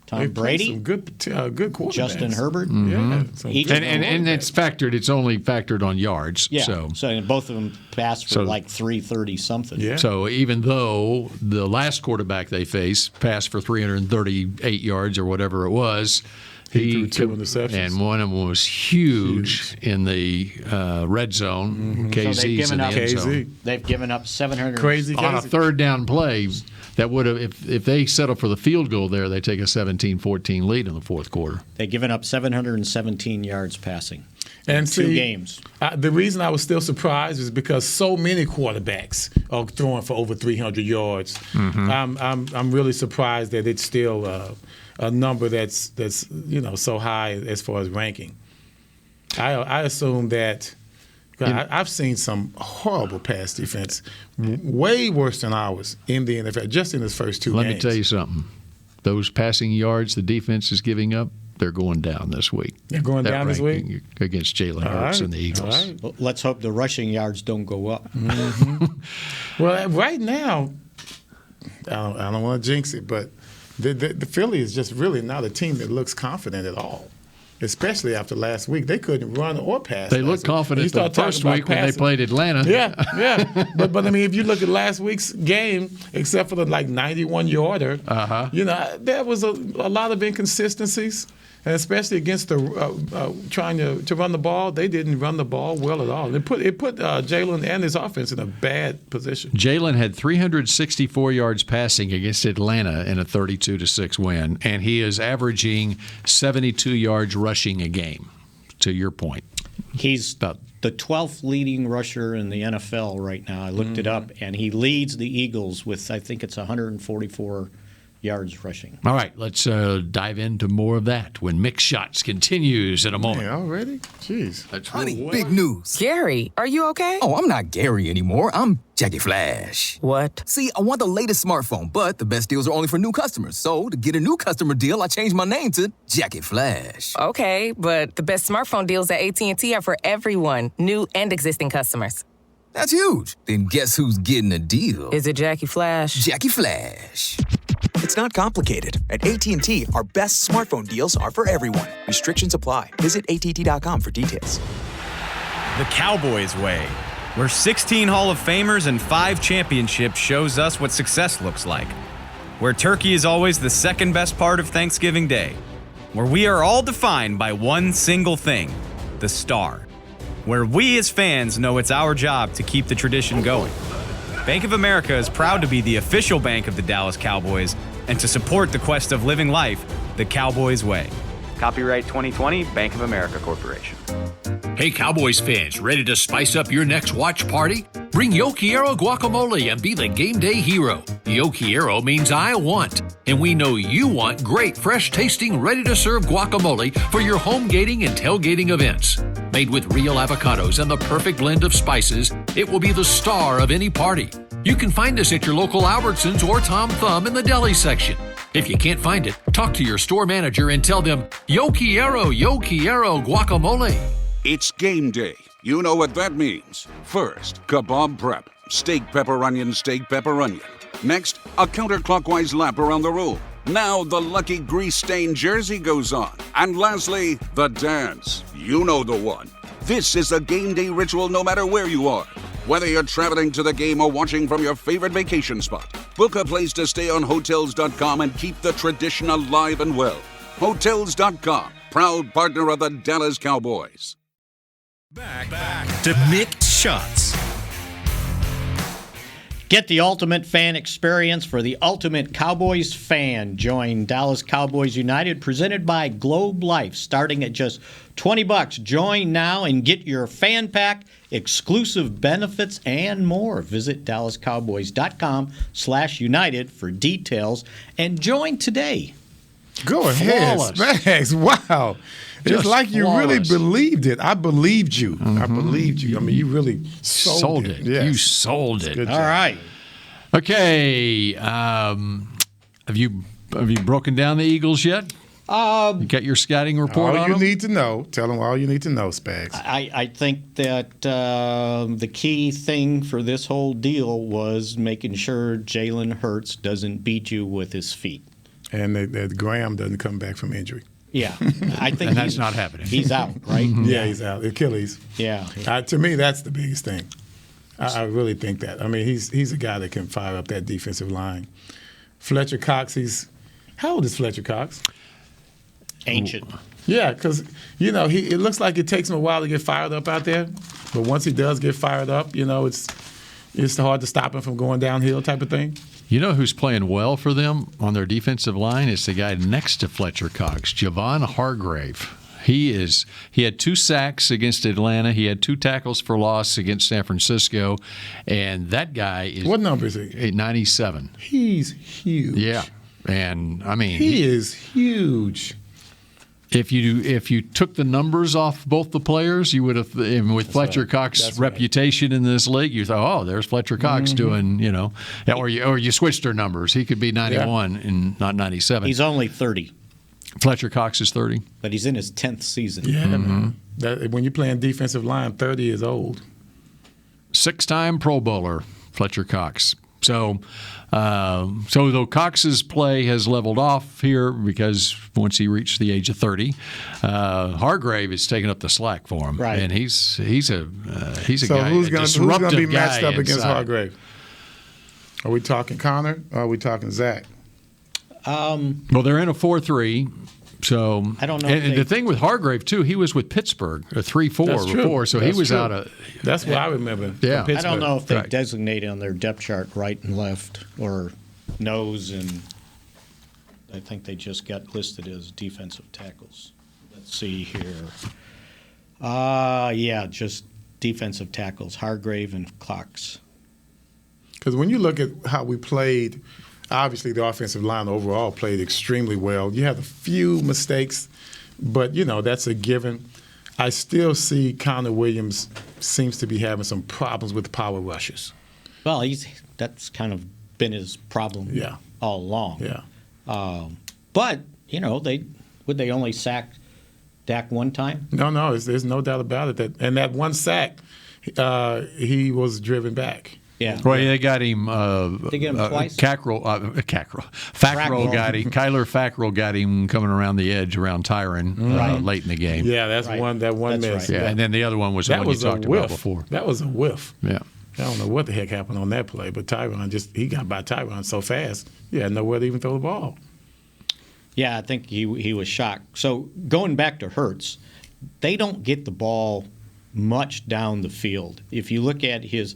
[SPEAKER 5] Tom Brady,
[SPEAKER 4] some good quarterbacks.
[SPEAKER 5] Justin Herbert.
[SPEAKER 4] Yeah,
[SPEAKER 3] And it's factored. It's only factored on yards.
[SPEAKER 5] Yeah.
[SPEAKER 3] So
[SPEAKER 5] and both of them passed for like 330 something.
[SPEAKER 4] Yeah.
[SPEAKER 3] So even though the last quarterback they faced passed for 338 yards or whatever it was,
[SPEAKER 4] he threw 2 interceptions.
[SPEAKER 3] And one of them was huge in the red zone. KZ's in the end zone.
[SPEAKER 5] They've given up 700.
[SPEAKER 4] Crazy.
[SPEAKER 3] On a third down play. That would have, if they settle for the field goal there, they take a 17-14 lead in the fourth quarter.
[SPEAKER 5] They've given up 717 yards passing.
[SPEAKER 4] And
[SPEAKER 5] in 2 games.
[SPEAKER 4] The reason I was still surprised is because so many quarterbacks are throwing for over 300 yards. I'm really surprised that it's still a number that's so high as far as ranking. I assume that. I've seen some horrible pass defense, way worse than ours in the NFL, just in his first 2 games.
[SPEAKER 3] Let me tell you something. Those passing yards the defense is giving up, they're going down this week.
[SPEAKER 4] They're going down this week?
[SPEAKER 3] Against Jalen Hurts and the Eagles.
[SPEAKER 4] All right.
[SPEAKER 5] Well, let's hope the rushing yards don't go up.
[SPEAKER 4] Well, right now, I don't want to jinx it, but the Philly is just really not a team that looks confident at all. Especially after last week, they couldn't run or pass.
[SPEAKER 3] They looked confident the first week when they played Atlanta.
[SPEAKER 4] Yeah. But I mean, if you look at last week's game, except for the 91-yarder, there was a lot of inconsistencies, and especially against the trying to run the ball, they didn't run the ball well at all. It put Jalen and his offense in a bad position.
[SPEAKER 3] Jalen had 364 yards passing against Atlanta in a 32-6 win, and he is averaging 72 yards rushing a game. To your point,
[SPEAKER 5] he's the 12th leading rusher in the NFL right now. I looked it up, and he leads the Eagles with, I think it's 144 yards rushing.
[SPEAKER 3] All right, let's dive into more of that when Mick Shots continues in a moment.
[SPEAKER 4] Hey, already? Jeez.
[SPEAKER 2] Honey, big news.
[SPEAKER 6] Gary, are you okay?
[SPEAKER 2] Oh, I'm not Gary anymore. I'm Jackie Flash.
[SPEAKER 6] What?
[SPEAKER 2] See, I want the latest smartphone, but the best deals are only for new customers. So, to get a new customer deal, I changed my name to Jackie Flash.
[SPEAKER 6] Okay, but the best smartphone deals at AT&T are for everyone, new and existing customers.
[SPEAKER 2] That's huge. Then guess who's getting a deal?
[SPEAKER 6] Is it Jackie Flash?
[SPEAKER 2] Jackie Flash.
[SPEAKER 7] It's not complicated. At AT&T, our best smartphone deals are for everyone. Restrictions apply. Visit att.com for details.
[SPEAKER 8] The Cowboys way, where 16 Hall of Famers and 5 championships shows us what success looks like. Where turkey is always the second best part of Thanksgiving Day. Where we are all defined by one single thing, the star. Where we as fans know it's our job to keep the tradition going. Bank of America is proud to be the official bank of the Dallas Cowboys and to support the quest of living life the Cowboys way. Copyright 2020, Bank of America Corporation.
[SPEAKER 1] Hey, Cowboys fans, ready to spice up your next watch party? Bring Yo Quiero guacamole and be the game day hero. Yo Quiero means I want, and we know you want great, fresh-tasting, ready-to-serve guacamole for your home gating and tailgating events. Made with real avocados and the perfect blend of spices, it will be the star of any party. You can find us at your local Albertsons or Tom Thumb in the deli section. If you can't find it, talk to your store manager and tell them, Yo Quiero guacamole.
[SPEAKER 9] It's game day. You know what that means. First, kebab prep. Steak, pepper, onion, steak, pepper, onion. Next, a counterclockwise lap around the room. Now the lucky grease-stained jersey goes on. And lastly, the dance. You know the one. This is a game day ritual no matter where you are. Whether you're traveling to the game or watching from your favorite vacation spot, book a place to stay on Hotels.com and keep the tradition alive and well. Hotels.com, proud partner of the Dallas Cowboys.
[SPEAKER 1] Back to Mick Shots.
[SPEAKER 5] Get the ultimate fan experience for the ultimate Cowboys fan. Join Dallas Cowboys United, presented by Globe Life, starting at just $20. Join now and get your fan pack, exclusive benefits, and more. Visit DallasCowboys.com/United for details and join today.
[SPEAKER 4] Go ahead, Spags. Wow. It's like you really believed it. I believed you. I believed you. I mean, you really sold it. Yes.
[SPEAKER 3] You sold it.
[SPEAKER 5] All right.
[SPEAKER 3] Okay. Have you broken down the Eagles yet? You got your scouting report
[SPEAKER 4] all
[SPEAKER 3] on
[SPEAKER 4] you
[SPEAKER 3] him?
[SPEAKER 4] need to know. Tell them all you need to know, Spags.
[SPEAKER 5] I think that the key thing for this whole deal was making sure Jalen Hurts doesn't beat you with his feet.
[SPEAKER 4] And that Graham doesn't come back from injury.
[SPEAKER 5] Yeah, I think
[SPEAKER 3] And that's not happening.
[SPEAKER 5] He's out, right?
[SPEAKER 4] Yeah, he's out. Achilles.
[SPEAKER 5] Yeah.
[SPEAKER 4] To me, that's the biggest thing. I really think that. I mean, he's a guy that can fire up that defensive line. Fletcher Cox, how old is Fletcher Cox?
[SPEAKER 5] Ancient.
[SPEAKER 4] Yeah, because, it looks like it takes him a while to get fired up out there. But once he does get fired up, it's hard to stop him from going downhill type of thing.
[SPEAKER 3] You know who's playing well for them on their defensive line? It's the guy next to Fletcher Cox, Javon Hargrave. He had 2 sacks against Atlanta. He had 2 tackles for loss against San Francisco. And that guy is...
[SPEAKER 4] What number is he?
[SPEAKER 3] 97.
[SPEAKER 4] He's huge.
[SPEAKER 3] Yeah. And, I mean...
[SPEAKER 4] He is huge.
[SPEAKER 3] If you took the numbers off both the players, you would have, with Fletcher Cox's reputation in this league, you thought, oh, there's Fletcher Cox doing, or you switched their numbers. He could be 91 and not 97.
[SPEAKER 5] He's only 30.
[SPEAKER 3] Fletcher Cox is 30.
[SPEAKER 5] But he's in his 10th season.
[SPEAKER 4] Yeah, man. When you're playing defensive line, 30 is old.
[SPEAKER 3] 6-time Pro Bowler, Fletcher Cox. So though Cox's play has leveled off here because once he reached the age of 30, Hargrave is taking up the slack for him,
[SPEAKER 5] right?
[SPEAKER 3] And he's a
[SPEAKER 4] so
[SPEAKER 3] guy.
[SPEAKER 4] Who's going to be matched up against
[SPEAKER 3] inside.
[SPEAKER 4] Hargrave? Are we talking Connor? Or are we talking Zach?
[SPEAKER 3] Well, they're in a 4-3. So
[SPEAKER 5] I don't know.
[SPEAKER 3] And the thing with Hargrave too, he was with Pittsburgh a 3-4 before, so he was out of.
[SPEAKER 4] That's what I remember.
[SPEAKER 3] Yeah,
[SPEAKER 5] I don't know if they designate on their depth chart right and left or nose, and I think they just got listed as defensive tackles. Let's see here. Just defensive tackles, Hargrave and Cox.
[SPEAKER 4] Because when you look at how we played. Obviously, the offensive line overall played extremely well. You had a few mistakes, but, that's a given. I still see Connor Williams seems to be having some problems with power rushes.
[SPEAKER 5] Well, that's kind of been his problem all along.
[SPEAKER 4] Yeah.
[SPEAKER 5] But, they only sack Dak one time?
[SPEAKER 4] No, there's no doubt about it. And that one sack, he was driven back.
[SPEAKER 5] Yeah.
[SPEAKER 3] Well, they got him.
[SPEAKER 5] They get him twice?
[SPEAKER 3] Fackrell got him. Kyler Fackrell got him coming around the edge around Tyron late in the game.
[SPEAKER 4] Yeah, that's one miss.
[SPEAKER 3] Right. Yeah, and then the other one was the one you talked about before.
[SPEAKER 4] That was a whiff.
[SPEAKER 3] Yeah.
[SPEAKER 4] I don't know what the heck happened on that play, but Tyron he got by Tyron so fast, he had nowhere to even throw the ball.
[SPEAKER 5] Yeah, I think he was shocked. So going back to Hurts, they don't get the ball much down the field. If you look at his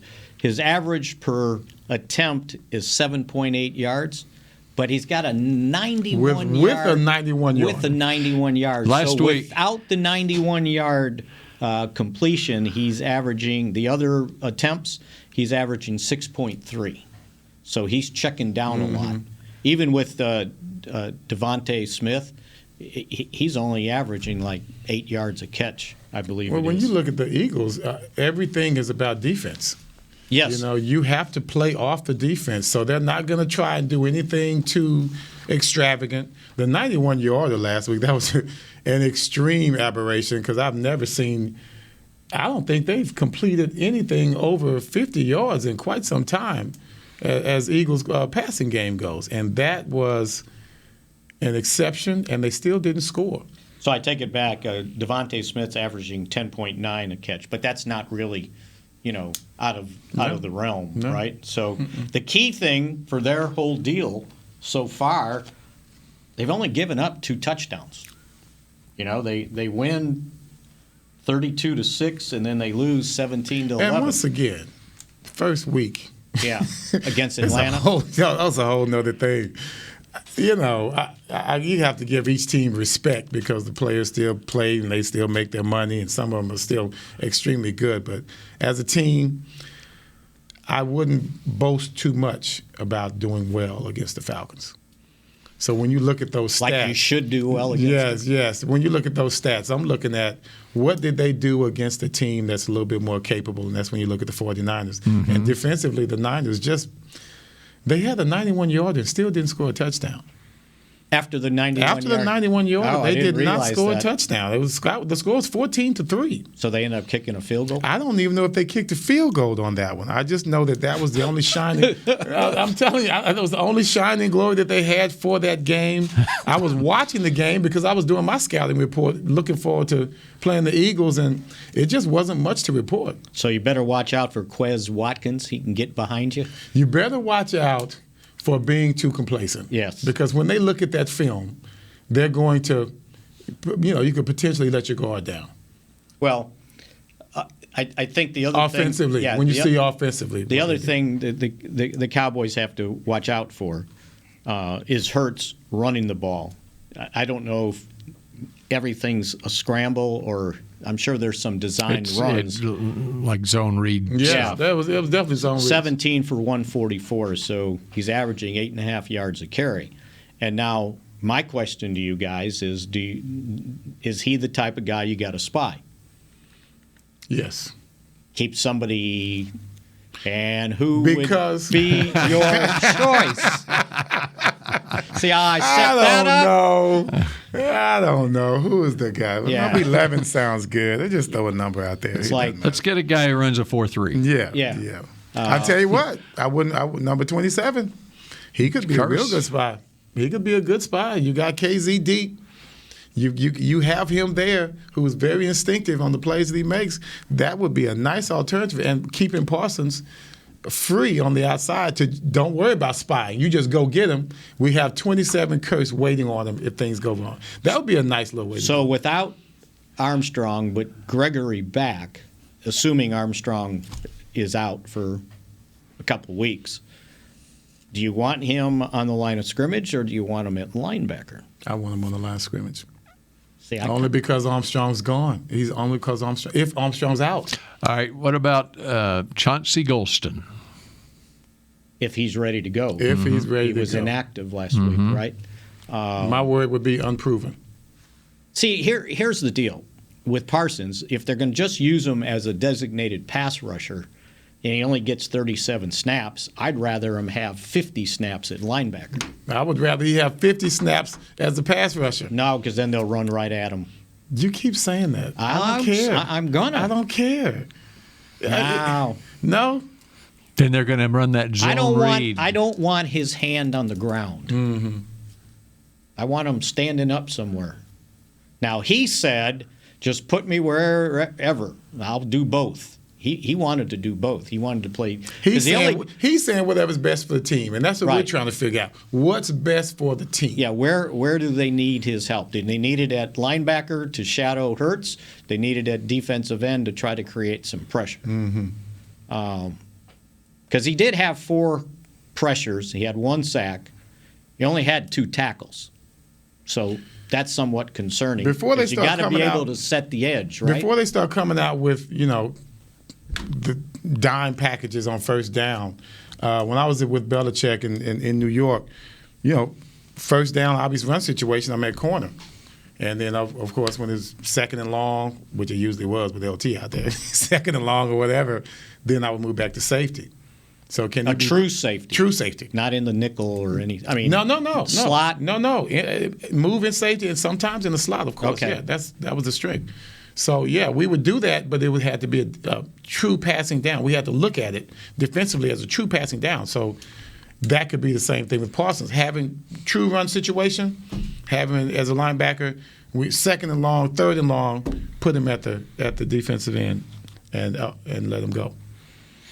[SPEAKER 5] average per attempt is 7.8 yards, but he's got a 91
[SPEAKER 4] with a 91 yard.
[SPEAKER 5] With a 91 yards.
[SPEAKER 3] Last week,
[SPEAKER 5] without the 91 yard completion, he's averaging the other attempts. He's averaging 6.3. So he's checking down a lot. Even with Devontae Smith, he's only averaging like 8 yards a catch, I believe.
[SPEAKER 4] Well, when you look at the Eagles, everything is about defense.
[SPEAKER 5] Yes.
[SPEAKER 4] You have to play off the defense, so they're not going to try and do anything too extravagant. The 91-yarder last week, that was an extreme aberration because I've never seen – I don't think they've completed anything over 50 yards in quite some time as Eagles' passing game goes. And that was an exception, and they still didn't score.
[SPEAKER 5] So I take it back. Devontae Smith's averaging 10.9 a catch, but that's not really – out of the realm, right? So the key thing for their whole deal so far, they've only given up 2 touchdowns. They win 32-6, and then they lose 17-11.
[SPEAKER 4] And once again, first week.
[SPEAKER 5] Yeah, against Atlanta.
[SPEAKER 4] That was a whole nother thing. You have to give each team respect because the players still play and they still make their money, and some of them are still extremely good. But as a team, I wouldn't boast too much about doing well against the Falcons. So when you look at those stats.
[SPEAKER 5] Like you should do well against them.
[SPEAKER 4] Yes. When you look at those stats, I'm looking at what did they do against a team that's a little bit more capable, and that's when you look at the 49ers. Mm-hmm. And defensively, the Niners they had a 91-yarder and still didn't score a touchdown.
[SPEAKER 5] After the 91
[SPEAKER 4] After the 91 yard, they did not score a touchdown. The score was 14-3.
[SPEAKER 5] So they ended up kicking a field goal?
[SPEAKER 4] I don't even know if they kicked a field goal on that one. I just know that was the only shining. I'm telling you, that was the only shining glory that they had for that game. I was watching the game because I was doing my scouting report, looking forward to playing the Eagles, and it just wasn't much to report.
[SPEAKER 5] So you better watch out for Quez Watkins. He can get behind you.
[SPEAKER 4] You better watch out for being too complacent.
[SPEAKER 5] Yes.
[SPEAKER 4] Because when they look at that film, they're going to, you could potentially let your guard down.
[SPEAKER 5] Well, I think the other
[SPEAKER 4] offensively,
[SPEAKER 5] thing,
[SPEAKER 4] when you see offensively.
[SPEAKER 5] The other thing that the Cowboys have to watch out for is Hurts running the ball. I don't know if everything's a scramble or I'm sure there's some designed runs.
[SPEAKER 3] Like zone read.
[SPEAKER 4] Yeah, it was definitely zone read.
[SPEAKER 5] 17 for 144, so he's averaging 8.5 yards a carry. And now my question to you guys is, is he the type of guy you got to spy?
[SPEAKER 4] Yes.
[SPEAKER 5] Keep somebody, and who
[SPEAKER 4] would
[SPEAKER 5] be your choice? See how I set that up?
[SPEAKER 4] I don't know. Who is the guy?
[SPEAKER 5] Yeah.
[SPEAKER 4] Number 11 sounds good. They just throw a number out there.
[SPEAKER 5] It's like,
[SPEAKER 3] let's get a guy who runs a 4.3.
[SPEAKER 4] Yeah. I tell you what, I wouldn't. Number 27, he could be a real good spy. He could be a good spy. You got KZ deep. You have him there who is very instinctive on the plays that he makes. That would be a nice alternative. And keeping Parsons free on the outside to don't worry about spying. You just go get him. We have 27 Kurtz waiting on him if things go wrong. That would be a nice little way to go.
[SPEAKER 5] Without Armstrong but Gregory back, assuming Armstrong is out for a couple weeks, do you want him on the line of scrimmage or do you want him at linebacker?
[SPEAKER 4] I want him on the line of scrimmage.
[SPEAKER 5] See,
[SPEAKER 4] only because Armstrong's gone. He's only because if Armstrong's out.
[SPEAKER 3] All right. What about Chauncey Golston?
[SPEAKER 5] If he's ready to go.
[SPEAKER 4] If he's ready to go.
[SPEAKER 5] He was inactive last week, right?
[SPEAKER 4] My word would be unproven.
[SPEAKER 5] See, here's the deal. With Parsons, if they're going to just use him as a designated pass rusher and he only gets 37 snaps, I'd rather him have 50 snaps at linebacker.
[SPEAKER 4] I would rather he have 50 snaps as a pass rusher.
[SPEAKER 5] No, because then they'll run right at him.
[SPEAKER 4] You keep saying that. I don't care.
[SPEAKER 5] I'm gonna.
[SPEAKER 4] I don't care. No.
[SPEAKER 3] Then they're going to run that zone read.
[SPEAKER 5] I don't want his hand on the ground.
[SPEAKER 4] Mm-hmm.
[SPEAKER 5] I want him standing up somewhere. Now, he said, just put me wherever. I'll do both. He wanted to do both. He wanted to play.
[SPEAKER 4] He's saying whatever's best for the team, and that's what we're trying to figure out. What's best for the team?
[SPEAKER 5] Yeah, where do they need his help? Did they need it at linebacker to shadow Hurts? They need it at defensive end to try to create some pressure.
[SPEAKER 4] Mm-hmm.
[SPEAKER 5] Because he did have 4 pressures. He had 1 sack. He only had 2 tackles. So that's somewhat concerning.
[SPEAKER 4] Before they
[SPEAKER 5] you
[SPEAKER 4] start
[SPEAKER 5] got to
[SPEAKER 4] coming
[SPEAKER 5] be able
[SPEAKER 4] out,
[SPEAKER 5] to set the edge, right?
[SPEAKER 4] Before they start coming out with, the dime packages on first down. When I was with Belichick in New York, first down, obvious run situation, I'm at corner. And then, of course, when it's second and long, which it usually was with LT out there, second and long or whatever, then I would move back to safety. So can
[SPEAKER 5] true safety?
[SPEAKER 4] True safety,
[SPEAKER 5] not in the nickel or any. I mean,
[SPEAKER 4] no,
[SPEAKER 5] slot.
[SPEAKER 4] No. Move in safety and sometimes in the slot, of course.
[SPEAKER 5] Okay.
[SPEAKER 4] Yeah, that was the string. So yeah, we would do that, but it would have to be a true passing down. We had to look at it defensively as a true passing down. So that could be the same thing with Parsons, having true run situation, having as a linebacker, second and long, third and long, put him at the defensive end and let him go.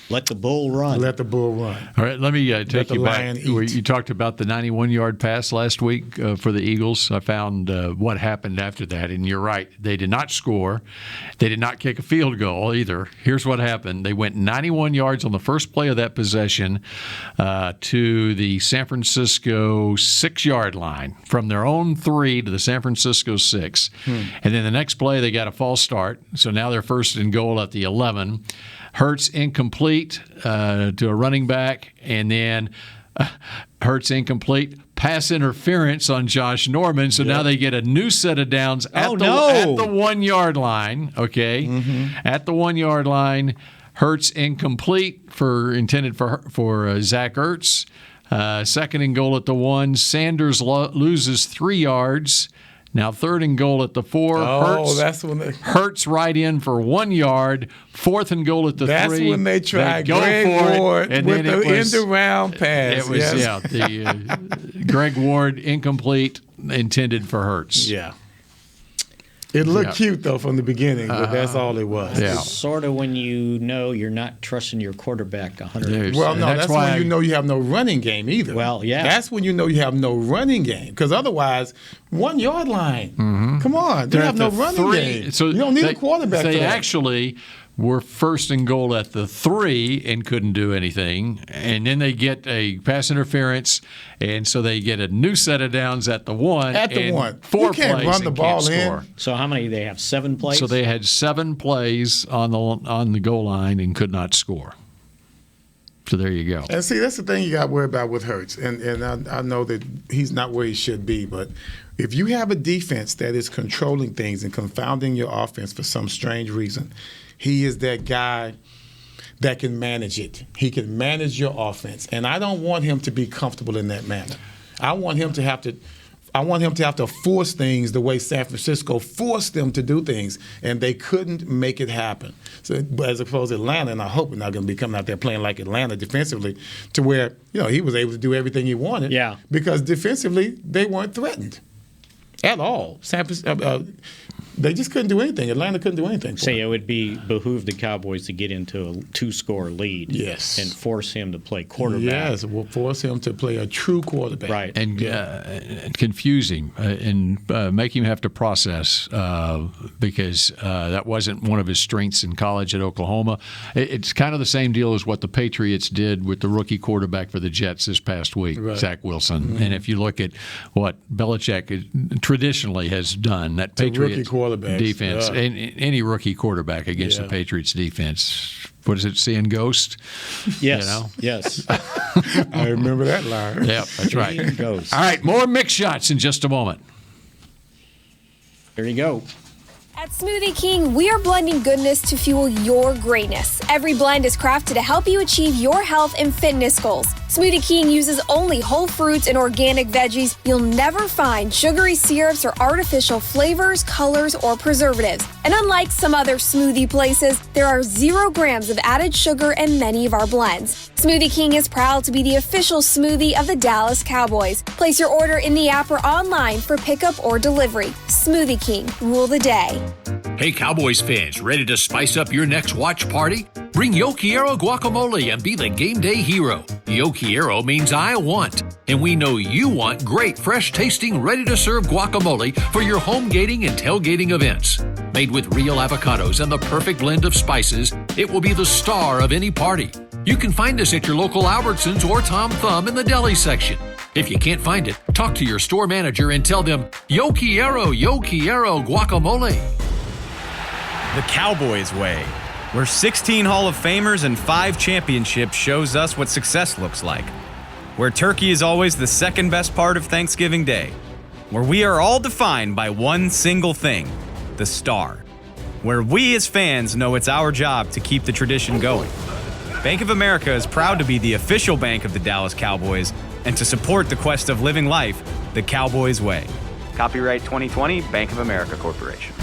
[SPEAKER 5] Let the bull run.
[SPEAKER 4] Let the bull run.
[SPEAKER 3] All right, let me take you back.
[SPEAKER 4] Where
[SPEAKER 3] you talked about the 91-yard pass last week for the Eagles. I found what happened after that, and you're right. They did not score. They did not kick a field goal either. Here's what happened. They went 91 yards on the first play of that possession to the San Francisco 6-yard line, from their own 3 to the San Francisco 6. And then the next play, they got a false start. So now they're first and goal at the 11. Hurts incomplete to a running back, and then Hurts incomplete. Pass interference on Josh Norman, so now they get a new set of downs at the 1-yard line. Okay, at the 1-yard line, Hurts incomplete intended for Zach Ertz. Second and goal at the 1. Sanders loses 3 yards. Now third and goal at the 4. Hurts right in for 1 yard. Fourth and goal at the 3.
[SPEAKER 4] That's when they tried Greg Ward
[SPEAKER 3] and
[SPEAKER 4] with
[SPEAKER 3] then
[SPEAKER 4] the end-around pass.
[SPEAKER 3] It was, the Greg Ward incomplete, intended for Hurts.
[SPEAKER 4] Yeah. It looked cute, though, from the beginning, but that's all it was.
[SPEAKER 3] Yeah.
[SPEAKER 5] It's sort of when you know you're not trusting your quarterback 100%.
[SPEAKER 4] Well, no, that's when you know you have no running game either.
[SPEAKER 5] Well, yeah.
[SPEAKER 4] That's when you know you have no running game. Because otherwise, 1 yard line.
[SPEAKER 3] Mm-hmm.
[SPEAKER 4] Come on. They have no running game. So you don't need a quarterback for that.
[SPEAKER 3] They actually were first and goal at the 3 and couldn't do anything. And then they get a pass interference, and so they get a new set of downs at the 1.
[SPEAKER 4] At the 1.
[SPEAKER 3] 4
[SPEAKER 4] you can't
[SPEAKER 3] plays
[SPEAKER 4] run the ball in.
[SPEAKER 3] Score.
[SPEAKER 5] So how many? They have 7 plays?
[SPEAKER 3] So they had 7 plays on the goal line and could not score. So there you go.
[SPEAKER 4] And see, that's the thing you got to worry about with Hurts. And I know that he's not where he should be, but if you have a defense that is controlling things and confounding your offense for some strange reason, he is that guy that can manage it. He can manage your offense. And I don't want him to be comfortable in that manner. I want him to have to force things the way San Francisco forced them to do things, and they couldn't make it happen. So, as opposed to Atlanta, and I hope we're not going to be coming out there playing like Atlanta defensively, to where he was able to do everything he wanted.
[SPEAKER 5] Yeah.
[SPEAKER 4] Because defensively they weren't threatened at all. They just couldn't do anything. Atlanta couldn't do anything.
[SPEAKER 5] Say it would behoove the Cowboys to get into a 2-score lead.
[SPEAKER 4] Yes.
[SPEAKER 5] And force him to play quarterback.
[SPEAKER 4] Yes, we'll force him to play a true quarterback.
[SPEAKER 5] Right.
[SPEAKER 3] And confuse him and make him have to process because that wasn't one of his strengths in college at Oklahoma. It's kind of the same deal as what the Patriots did with the rookie quarterback for the Jets this past week, right. Zach Wilson. Mm-hmm. And if you look at what Belichick traditionally has done, that Patriots defense, any rookie quarterback against the Patriots defense, what is it, seeing ghost?
[SPEAKER 5] Yes. Yes.
[SPEAKER 4] I remember that line.
[SPEAKER 3] Yep, that's right.
[SPEAKER 5] Seeing ghost.
[SPEAKER 3] All right, more Mick shots in just a moment.
[SPEAKER 5] There you go.
[SPEAKER 10] At Smoothie King, we are blending goodness to fuel your greatness. Every blend is crafted to help you achieve your health and fitness goals. Smoothie King uses only whole fruits and organic veggies. You'll never find sugary syrups or artificial flavors, colors, or preservatives. And unlike some other smoothie places, there are 0 grams of added sugar in many of our blends. Smoothie King is proud to be the official smoothie of the Dallas Cowboys. Place your order in the app or online for pickup or delivery. Smoothie King, rule the day.
[SPEAKER 1] Hey, Cowboys fans, ready to spice up your next watch party? Bring Yo Quiero guacamole and be the game day hero. Yo Quiero means I want, and we know you want great, fresh-tasting, ready-to-serve guacamole for your home gating and tailgating events. Made with real avocados and the perfect blend of spices, it will be the star of any party. You can find us at your local Albertsons or Tom Thumb in the deli section. If you can't find it, talk to your store manager and tell them, Yo Quiero guacamole.
[SPEAKER 8] The Cowboys way, where 16 Hall of Famers and 5 championships shows us what success looks like. Where turkey is always the second best part of Thanksgiving Day. Where we are all defined by one single thing, the star. Where we as fans know it's our job to keep the tradition going. Bank of America is proud to be the official bank of the Dallas Cowboys and to support the quest of living life the Cowboys way.
[SPEAKER 7] Copyright 2020, Bank of America Corporation.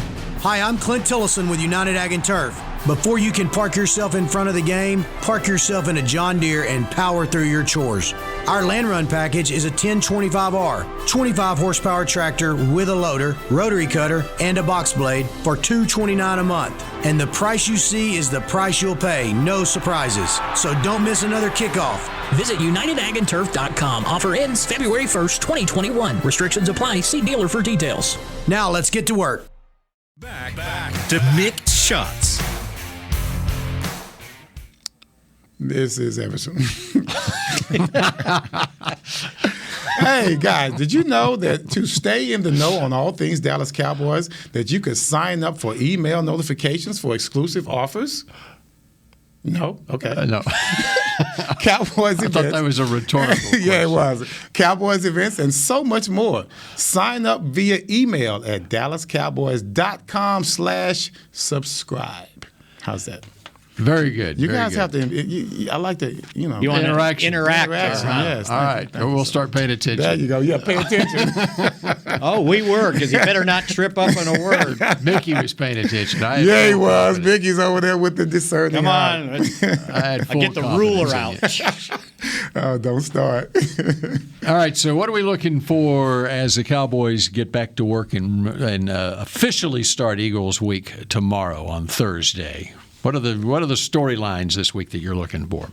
[SPEAKER 11] Hi, I'm Clint Tillison with United Ag and Turf. Before you can park yourself in front of the game, park yourself in a John Deere and power through your chores. Our Land Run package is a 1025R, 25 horsepower tractor with a loader, rotary cutter, and a box blade for $229 a month. And the price you see is the price you'll pay, no surprises. So don't miss another kickoff.
[SPEAKER 12] Visit UnitedAgAndTurf.com. Offer ends February 1st, 2021. Restrictions apply. See dealer for details.
[SPEAKER 11] Now let's get to work.
[SPEAKER 1] Back to Mick Shots.
[SPEAKER 4] This is Everson. Hey, guys, did you know that to stay in the know on all things Dallas Cowboys, that you could sign up for email notifications for exclusive offers? No? Okay.
[SPEAKER 3] No.
[SPEAKER 4] Cowboys events.
[SPEAKER 3] I thought that was a rhetorical question.
[SPEAKER 4] Yeah, it was. Cowboys events and so much more. Sign up via email at dallascowboys.com/subscribe. How's that?
[SPEAKER 3] Very good.
[SPEAKER 4] You
[SPEAKER 3] very
[SPEAKER 4] guys
[SPEAKER 3] good.
[SPEAKER 4] have to. I like to,
[SPEAKER 5] You want
[SPEAKER 3] Interaction.
[SPEAKER 5] interact.
[SPEAKER 4] Yes.
[SPEAKER 3] All right. We'll start paying attention.
[SPEAKER 4] There you go. Yeah, pay attention.
[SPEAKER 5] Oh, we were, because you better not trip up on a word.
[SPEAKER 3] Mickey was paying attention.
[SPEAKER 4] Yeah, he was. Mickey's over there with the discerning.
[SPEAKER 5] Come on.
[SPEAKER 3] I
[SPEAKER 5] Get the ruler out.
[SPEAKER 4] Oh, don't start.
[SPEAKER 3] All right, so what are we looking for as the Cowboys get back to work and officially start Eagles Week tomorrow on Thursday? What are the storylines this week that you're looking for?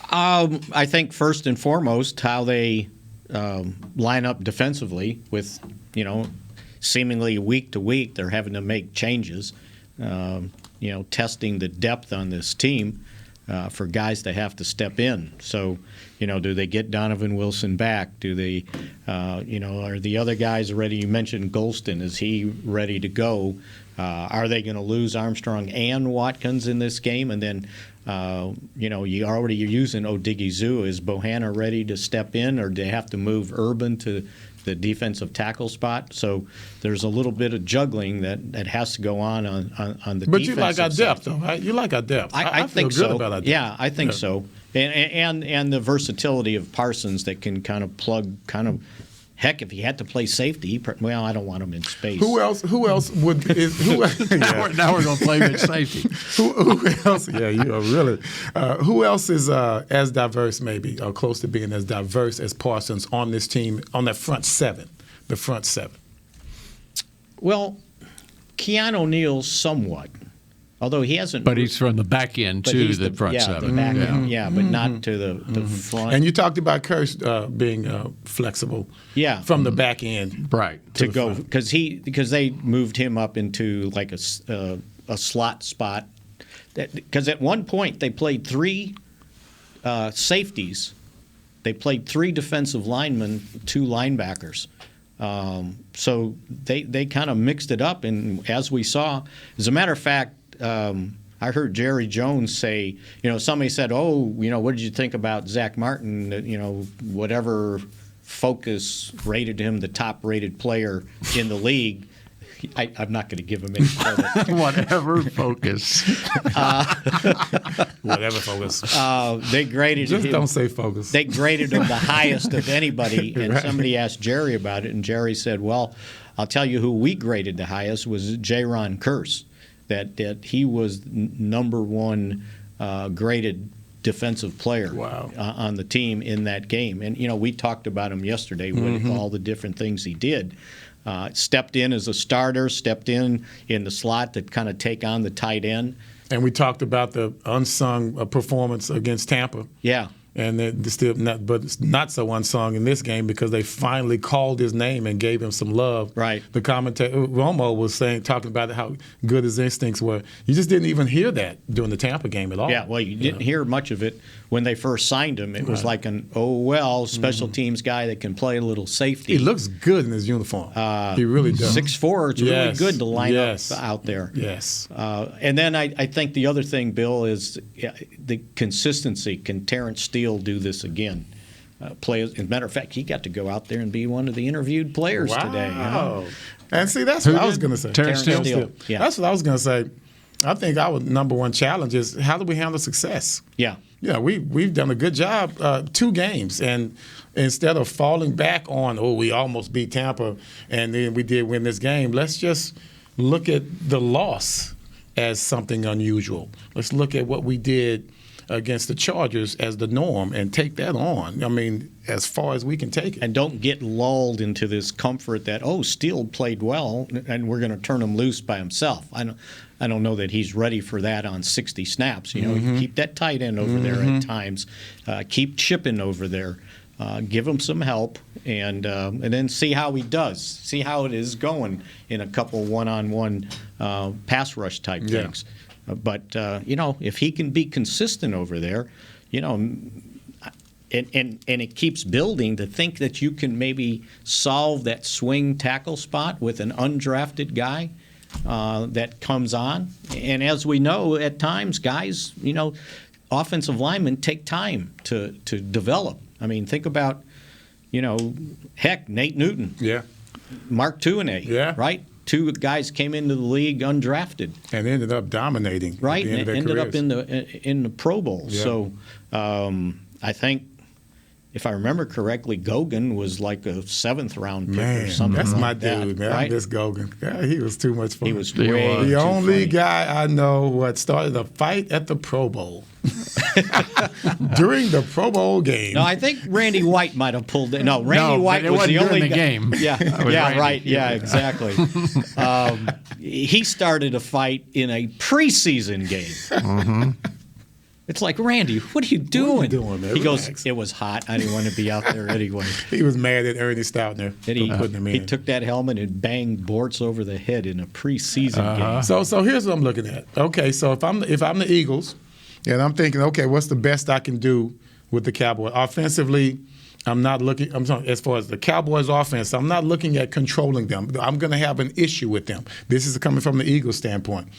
[SPEAKER 5] I think first and foremost how they line up defensively with, seemingly week to week they're having to make changes, testing the depth on this team for guys that have to step in. So, do they get Donovan Wilson back? Do they, are the other guys ready? You mentioned Golston. Is he ready to go? Are they going to lose Armstrong and Watkins in this game? And then, you're using Odighizuwa. Is Bohanna ready to step in, or do they have to move Urban to the defensive tackle spot? So there's a little bit of juggling that has to go on the defensive
[SPEAKER 4] But you like our
[SPEAKER 5] side.
[SPEAKER 4] depth, though, right? You like our depth.
[SPEAKER 5] I
[SPEAKER 4] feel
[SPEAKER 5] think
[SPEAKER 4] good
[SPEAKER 5] so.
[SPEAKER 4] about our depth.
[SPEAKER 5] Yeah, I think so. And the versatility of Parsons that can kind of plug heck, if he had to play safety, I don't want him in space.
[SPEAKER 4] Who else would?
[SPEAKER 3] Now we're going to play mid safety.
[SPEAKER 4] Who else? Yeah, you are really. Who else is as diverse, maybe, or close to being as diverse as Parsons on this team, on that front seven, the front seven?
[SPEAKER 5] Well, Keanu O'Neal somewhat. Although he hasn't.
[SPEAKER 3] But he's from the back end to the front seven.
[SPEAKER 5] The back end, but not to the front.
[SPEAKER 4] And you talked about Kirsch being flexible.
[SPEAKER 5] Yeah.
[SPEAKER 4] From the back end.
[SPEAKER 3] Right.
[SPEAKER 5] To go because they moved him up into like a slot spot. Because at one point they played three safeties. They played three defensive linemen, two linebackers. So they kind of mixed it up, and as we saw, as a matter of fact. I heard Jerry Jones say, somebody said, what did you think about Zach Martin? Whatever Focus rated him the top-rated player in the league. I'm not going to give him any credit.
[SPEAKER 3] Whatever Focus.
[SPEAKER 4] Whatever Focus.
[SPEAKER 5] They graded
[SPEAKER 4] Just
[SPEAKER 5] him.
[SPEAKER 4] don't say Focus.
[SPEAKER 5] They graded him the highest of anybody, and somebody asked Jerry about it, and Jerry said, well, I'll tell you who we graded the highest was Jaron Kearse. That he was number one graded defensive player on the team in that game. And, we talked about him yesterday with all the different things he did. Stepped in as a starter, stepped in the slot to kind of take on the tight end.
[SPEAKER 4] And we talked about the unsung performance against Tampa.
[SPEAKER 5] Yeah.
[SPEAKER 4] And but it's not so unsung in this game because they finally called his name and gave him some love.
[SPEAKER 5] Right.
[SPEAKER 4] The commentator Romo was talking about how good his instincts were. You just didn't even hear that during the Tampa game at all.
[SPEAKER 5] Yeah, well, you didn't hear much of it when they first signed him. It was like an special teams guy that can play a little safety.
[SPEAKER 4] He looks good in his uniform. He really does.
[SPEAKER 5] 6'4", it's really good to line up out there.
[SPEAKER 4] Yes.
[SPEAKER 5] And then I think the other thing, Bill, is the consistency. Can Terrence Steele do this again? As a matter of fact, he got to go out there and be one of the interviewed players today.
[SPEAKER 4] And see, that's what I was going to say.
[SPEAKER 5] Terrence Steele.
[SPEAKER 4] Yeah. That's what I was going to say. I think our number one challenge is how do we handle success?
[SPEAKER 5] Yeah.
[SPEAKER 4] Yeah, we've done a good job 2 games, and instead of falling back on, we almost beat Tampa and then we did win this game, let's just look at the loss as something unusual. Let's look at what we did against the Chargers as the norm and take that on. I mean, as far as we can take it.
[SPEAKER 5] And don't get lulled into this comfort that, Steele played well and we're going to turn him loose by himself. I don't know that he's ready for that on 60 snaps. You keep that tight end over there at times. Keep chipping over there. Give him some help and then see how he does. See how it is going in a couple one-on-one pass rush type things. But, if he can be consistent over there, and it keeps building to think that you can maybe solve that swing tackle spot with an undrafted guy that comes on. And as we know, at times, guys, offensive linemen take time to develop. I mean, think about, Nate Newton.
[SPEAKER 4] Yeah.
[SPEAKER 5] Mark Tuinei.
[SPEAKER 4] Yeah.
[SPEAKER 5] Right? two guys came into the league undrafted
[SPEAKER 4] and ended up dominating.
[SPEAKER 5] Right,
[SPEAKER 4] at the end of their
[SPEAKER 5] ended
[SPEAKER 4] careers.
[SPEAKER 5] up in the Pro Bowl.
[SPEAKER 4] Yeah.
[SPEAKER 5] So I think, if I remember correctly, Gogan was like a 7th round pick or something.
[SPEAKER 4] That's
[SPEAKER 5] like
[SPEAKER 4] my
[SPEAKER 5] that,
[SPEAKER 4] dude, man.
[SPEAKER 5] Right?
[SPEAKER 4] I miss Gogan. Yeah, he was too much fun.
[SPEAKER 5] He was way
[SPEAKER 4] the
[SPEAKER 5] too
[SPEAKER 4] only
[SPEAKER 5] funny.
[SPEAKER 4] guy I know what started a fight at the Pro Bowl during the Pro Bowl game.
[SPEAKER 5] No, I think Randy White might have pulled it. No, Randy
[SPEAKER 3] but
[SPEAKER 5] White
[SPEAKER 3] it
[SPEAKER 5] was
[SPEAKER 3] wasn't
[SPEAKER 5] the
[SPEAKER 3] during
[SPEAKER 5] only
[SPEAKER 3] the game.
[SPEAKER 5] Yeah,
[SPEAKER 3] It was Randy.
[SPEAKER 5] right. Yeah, exactly. He started a fight in a preseason game.
[SPEAKER 3] Mm-hmm.
[SPEAKER 5] It's like, Randy, what are you doing?
[SPEAKER 4] What are you doing, man?
[SPEAKER 5] He
[SPEAKER 4] Relax.
[SPEAKER 5] goes, it was hot. I didn't want to be out there anyway.
[SPEAKER 4] He was mad at Ernie Stoutner for putting him in.
[SPEAKER 5] He took that helmet and banged Bortz over the head in a preseason game.
[SPEAKER 4] So here's what I'm looking at. Okay, so if I'm the Eagles, and I'm thinking, okay, what's the best I can do with the Cowboys offensively? I'm sorry, as far as the Cowboys offense, I'm not looking at controlling them. I'm going to have an issue with them. This is coming from the Eagles standpoint.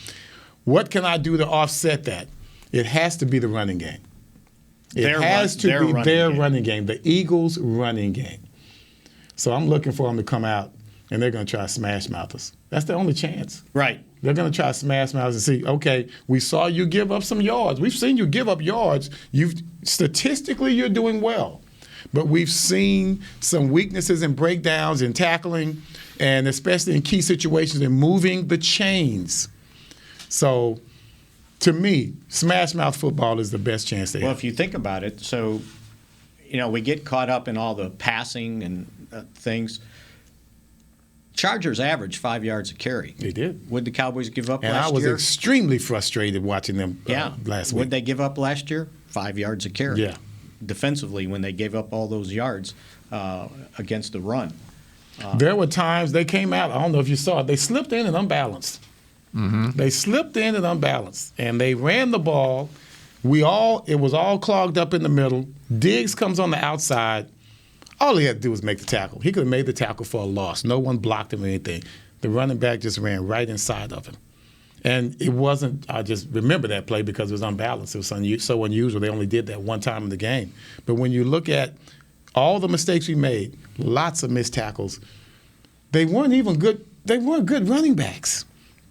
[SPEAKER 4] What can I do to offset that? It has to be the running game. It has to be their running game, the Eagles' running game. So I'm looking for them to come out, and they're going to try to smash mouth us. That's the only chance.
[SPEAKER 5] Right.
[SPEAKER 4] They're going to try to smash mouth us and see, okay, we saw you give up some yards. We've seen you give up yards. Statistically, you're doing well. But we've seen some weaknesses and breakdowns in tackling, and especially in key situations in moving the chains. So, to me, smash mouth football is the best chance they
[SPEAKER 5] Well,
[SPEAKER 4] have.
[SPEAKER 5] if you think about it, so, we get caught up in all the passing and things. Chargers averaged 5 yards a carry.
[SPEAKER 4] They did.
[SPEAKER 5] Would the Cowboys give up
[SPEAKER 4] And
[SPEAKER 5] last
[SPEAKER 4] I was
[SPEAKER 5] year?
[SPEAKER 4] extremely frustrated watching them last week.
[SPEAKER 5] Would they give up last year? 5 yards a carry.
[SPEAKER 4] Yeah.
[SPEAKER 5] Defensively, when they gave up all those yards against the run.
[SPEAKER 4] There were times they came out, I don't know if you saw it, they slipped in and unbalanced.
[SPEAKER 3] Mm-hmm.
[SPEAKER 4] They slipped in and unbalanced, and they ran the ball. It was all clogged up in the middle. Diggs comes on the outside. All he had to do was make the tackle. He could have made the tackle for a loss. No one blocked him or anything. The running back just ran right inside of him. And it wasn't, I just remember that play because it was unbalanced. It was so unusual. They only did that one time in the game. But when you look at all the mistakes we made, lots of missed tackles, they weren't even good. They weren't good running backs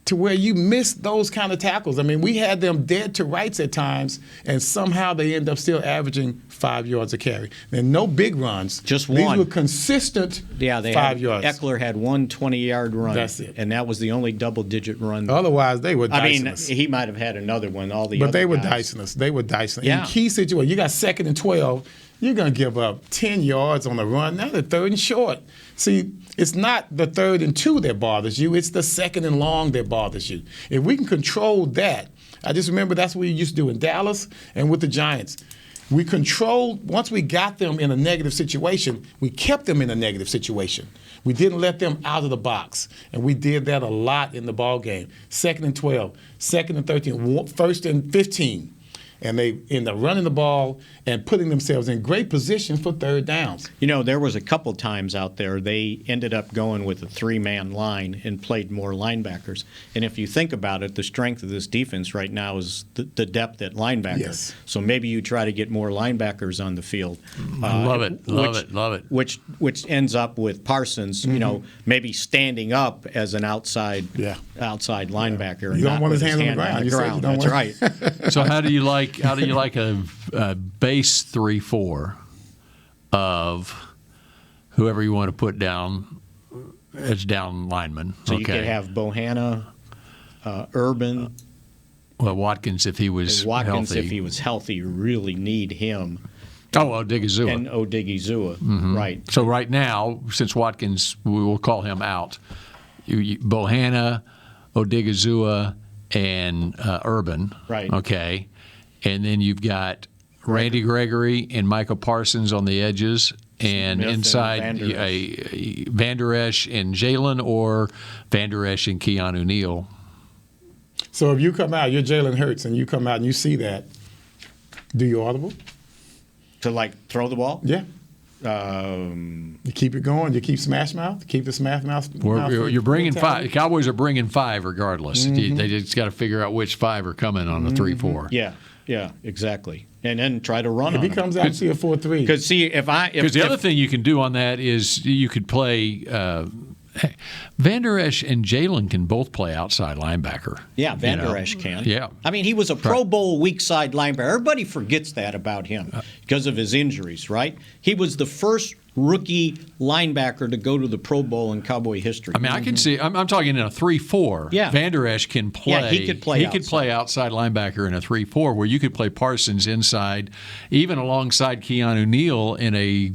[SPEAKER 4] to where you missed those kind of tackles. I mean, we had them dead to rights at times, and somehow they end up still averaging 5 yards a carry. And no big runs.
[SPEAKER 5] Just
[SPEAKER 4] These
[SPEAKER 5] one.
[SPEAKER 4] were consistent 5 yards.
[SPEAKER 5] Eckler had one 20-yard run.
[SPEAKER 4] That's it.
[SPEAKER 5] And that was the only double-digit run.
[SPEAKER 4] Otherwise, they were dicing us.
[SPEAKER 5] He might have had another one.
[SPEAKER 4] But they were dicing us. They were dicing us.
[SPEAKER 5] Yeah.
[SPEAKER 4] In key situations, you got 2nd and 12, you're going to give up 10 yards on the run. Now they're 3rd and short. See, it's not the 3rd and 2 that bothers you. It's the 2nd and long that bothers you. If we can control that, I just remember that's what we used to do in Dallas and with the Giants. We controlled, once we got them in a negative situation, we kept them in a negative situation. We didn't let them out of the box. And we did that a lot in the ball game. 2nd and 12, 2nd and 13, 1st and 15. And they end up running the ball and putting themselves in great position for 3rd downs.
[SPEAKER 5] There was a couple times out there they ended up going with a 3-man line and played more linebackers. And if you think about it, the strength of this defense right now is the depth at linebacker.
[SPEAKER 4] Yes.
[SPEAKER 5] So maybe you try to get more linebackers on the field.
[SPEAKER 3] Love it.
[SPEAKER 5] Which ends up with Parsons, maybe standing up as an outside linebacker. And
[SPEAKER 4] You don't
[SPEAKER 5] not
[SPEAKER 4] want
[SPEAKER 5] with
[SPEAKER 4] his hand on the ground. You said you don't
[SPEAKER 5] That's
[SPEAKER 4] want-
[SPEAKER 5] right.
[SPEAKER 3] So how do you like a base 3-4 of whoever you want to put down as down lineman?
[SPEAKER 5] So you could have Bohanna, Urban.
[SPEAKER 3] Well, Watkins if he was healthy.
[SPEAKER 5] If he was healthy, you really need him.
[SPEAKER 3] Odigizua.
[SPEAKER 5] And Odigizua,
[SPEAKER 3] Mm-hmm.
[SPEAKER 5] right.
[SPEAKER 3] So right now, since Watkins, we will call him out, Bohanna, Odigizua, and Urban.
[SPEAKER 5] Right.
[SPEAKER 3] Okay. And then you've got Randy Gregory and Michael Parsons on the edges, and
[SPEAKER 5] Smith
[SPEAKER 3] inside
[SPEAKER 5] and
[SPEAKER 3] Van Der Esch and Jalen, or Van Der Esch and Keanu Neal.
[SPEAKER 4] So if you come out, you're Jalen Hurts, and you come out and you see that, do you audible?
[SPEAKER 5] To throw the ball?
[SPEAKER 4] Yeah. You keep it going. You keep smash mouth. Keep the smash mouth.
[SPEAKER 3] You're bringing 5. The Cowboys are bringing 5 regardless.
[SPEAKER 4] Mm-hmm.
[SPEAKER 3] They just got to figure out which 5 are coming on the 3-4.
[SPEAKER 5] Yeah, exactly. And then try to run
[SPEAKER 4] If
[SPEAKER 5] on
[SPEAKER 4] he
[SPEAKER 5] him.
[SPEAKER 4] comes out and see a 4-3.
[SPEAKER 5] Because see,
[SPEAKER 3] Because the other thing you can do on that is you could play Van Der Esch and Jalen can both play outside linebacker.
[SPEAKER 5] Yeah, Van Der Esch can.
[SPEAKER 3] Yeah.
[SPEAKER 5] I mean, he was a Pro Bowl weak side linebacker. Everybody forgets that about him because of his injuries, right? He was the first rookie linebacker to go to the Pro Bowl in Cowboy history.
[SPEAKER 3] I mean, I can see. I'm talking in a 3-4.
[SPEAKER 5] Yeah.
[SPEAKER 3] Van Der Esch can play.
[SPEAKER 5] Yeah, he could play.
[SPEAKER 3] He could play outside linebacker in a 3-4, where you could play Parsons inside, even alongside Keanu Neal in a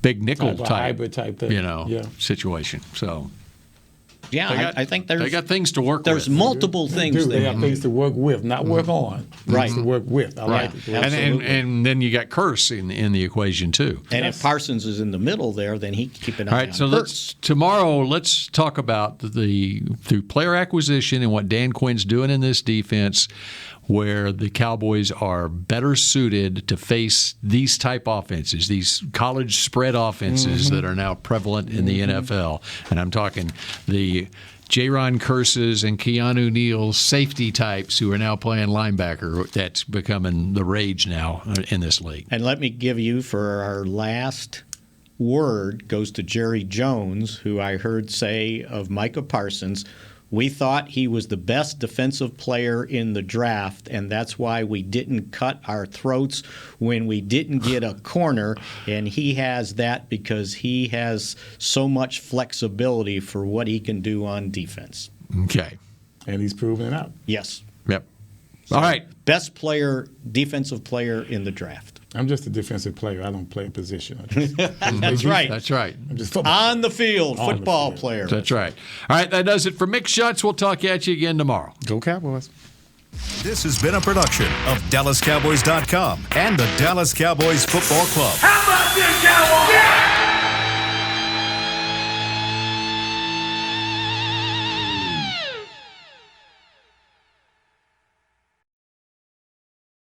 [SPEAKER 3] big nickel type
[SPEAKER 4] hybrid type thing.
[SPEAKER 3] situation. So.
[SPEAKER 5] Yeah, I think
[SPEAKER 3] they got things to work with.
[SPEAKER 5] There's multiple things.
[SPEAKER 4] They have things to work with, not work on.
[SPEAKER 5] Right.
[SPEAKER 4] To work with. I like it.
[SPEAKER 3] And then you got Curse in the equation too.
[SPEAKER 5] And if Parsons is in the middle there, then he can keep an eye on.
[SPEAKER 3] All right, so tomorrow let's talk about through player acquisition and what Dan Quinn's doing in this defense, where the Cowboys are better suited to face these type offenses, these college spread offenses that are now prevalent in the NFL. And I'm talking the Jaron Curses and Keanu Neal safety types who are now playing linebacker. That's becoming the rage now in this league.
[SPEAKER 5] And let me give you, for our last word, goes to Jerry Jones, who I heard say of Micah Parsons, we thought he was the best defensive player in the draft, and that's why we didn't cut our throats when we didn't get a corner, and he has that because he has so much flexibility for what he can do on defense.
[SPEAKER 3] Okay.
[SPEAKER 4] And he's proven it out.
[SPEAKER 5] Yes.
[SPEAKER 3] Yep. All right.
[SPEAKER 5] Best player, defensive player in the draft.
[SPEAKER 4] I'm just a defensive player. I don't play a position.
[SPEAKER 5] That's right.
[SPEAKER 3] That's right.
[SPEAKER 4] I'm just football.
[SPEAKER 5] On the field, football player.
[SPEAKER 3] That's right. All right, that does it for Mick Shots. We'll talk at you again tomorrow.
[SPEAKER 4] Go Cowboys.
[SPEAKER 1] This has been a production of DallasCowboys.com and the Dallas Cowboys Football Club.
[SPEAKER 13] How about this, Cowboys?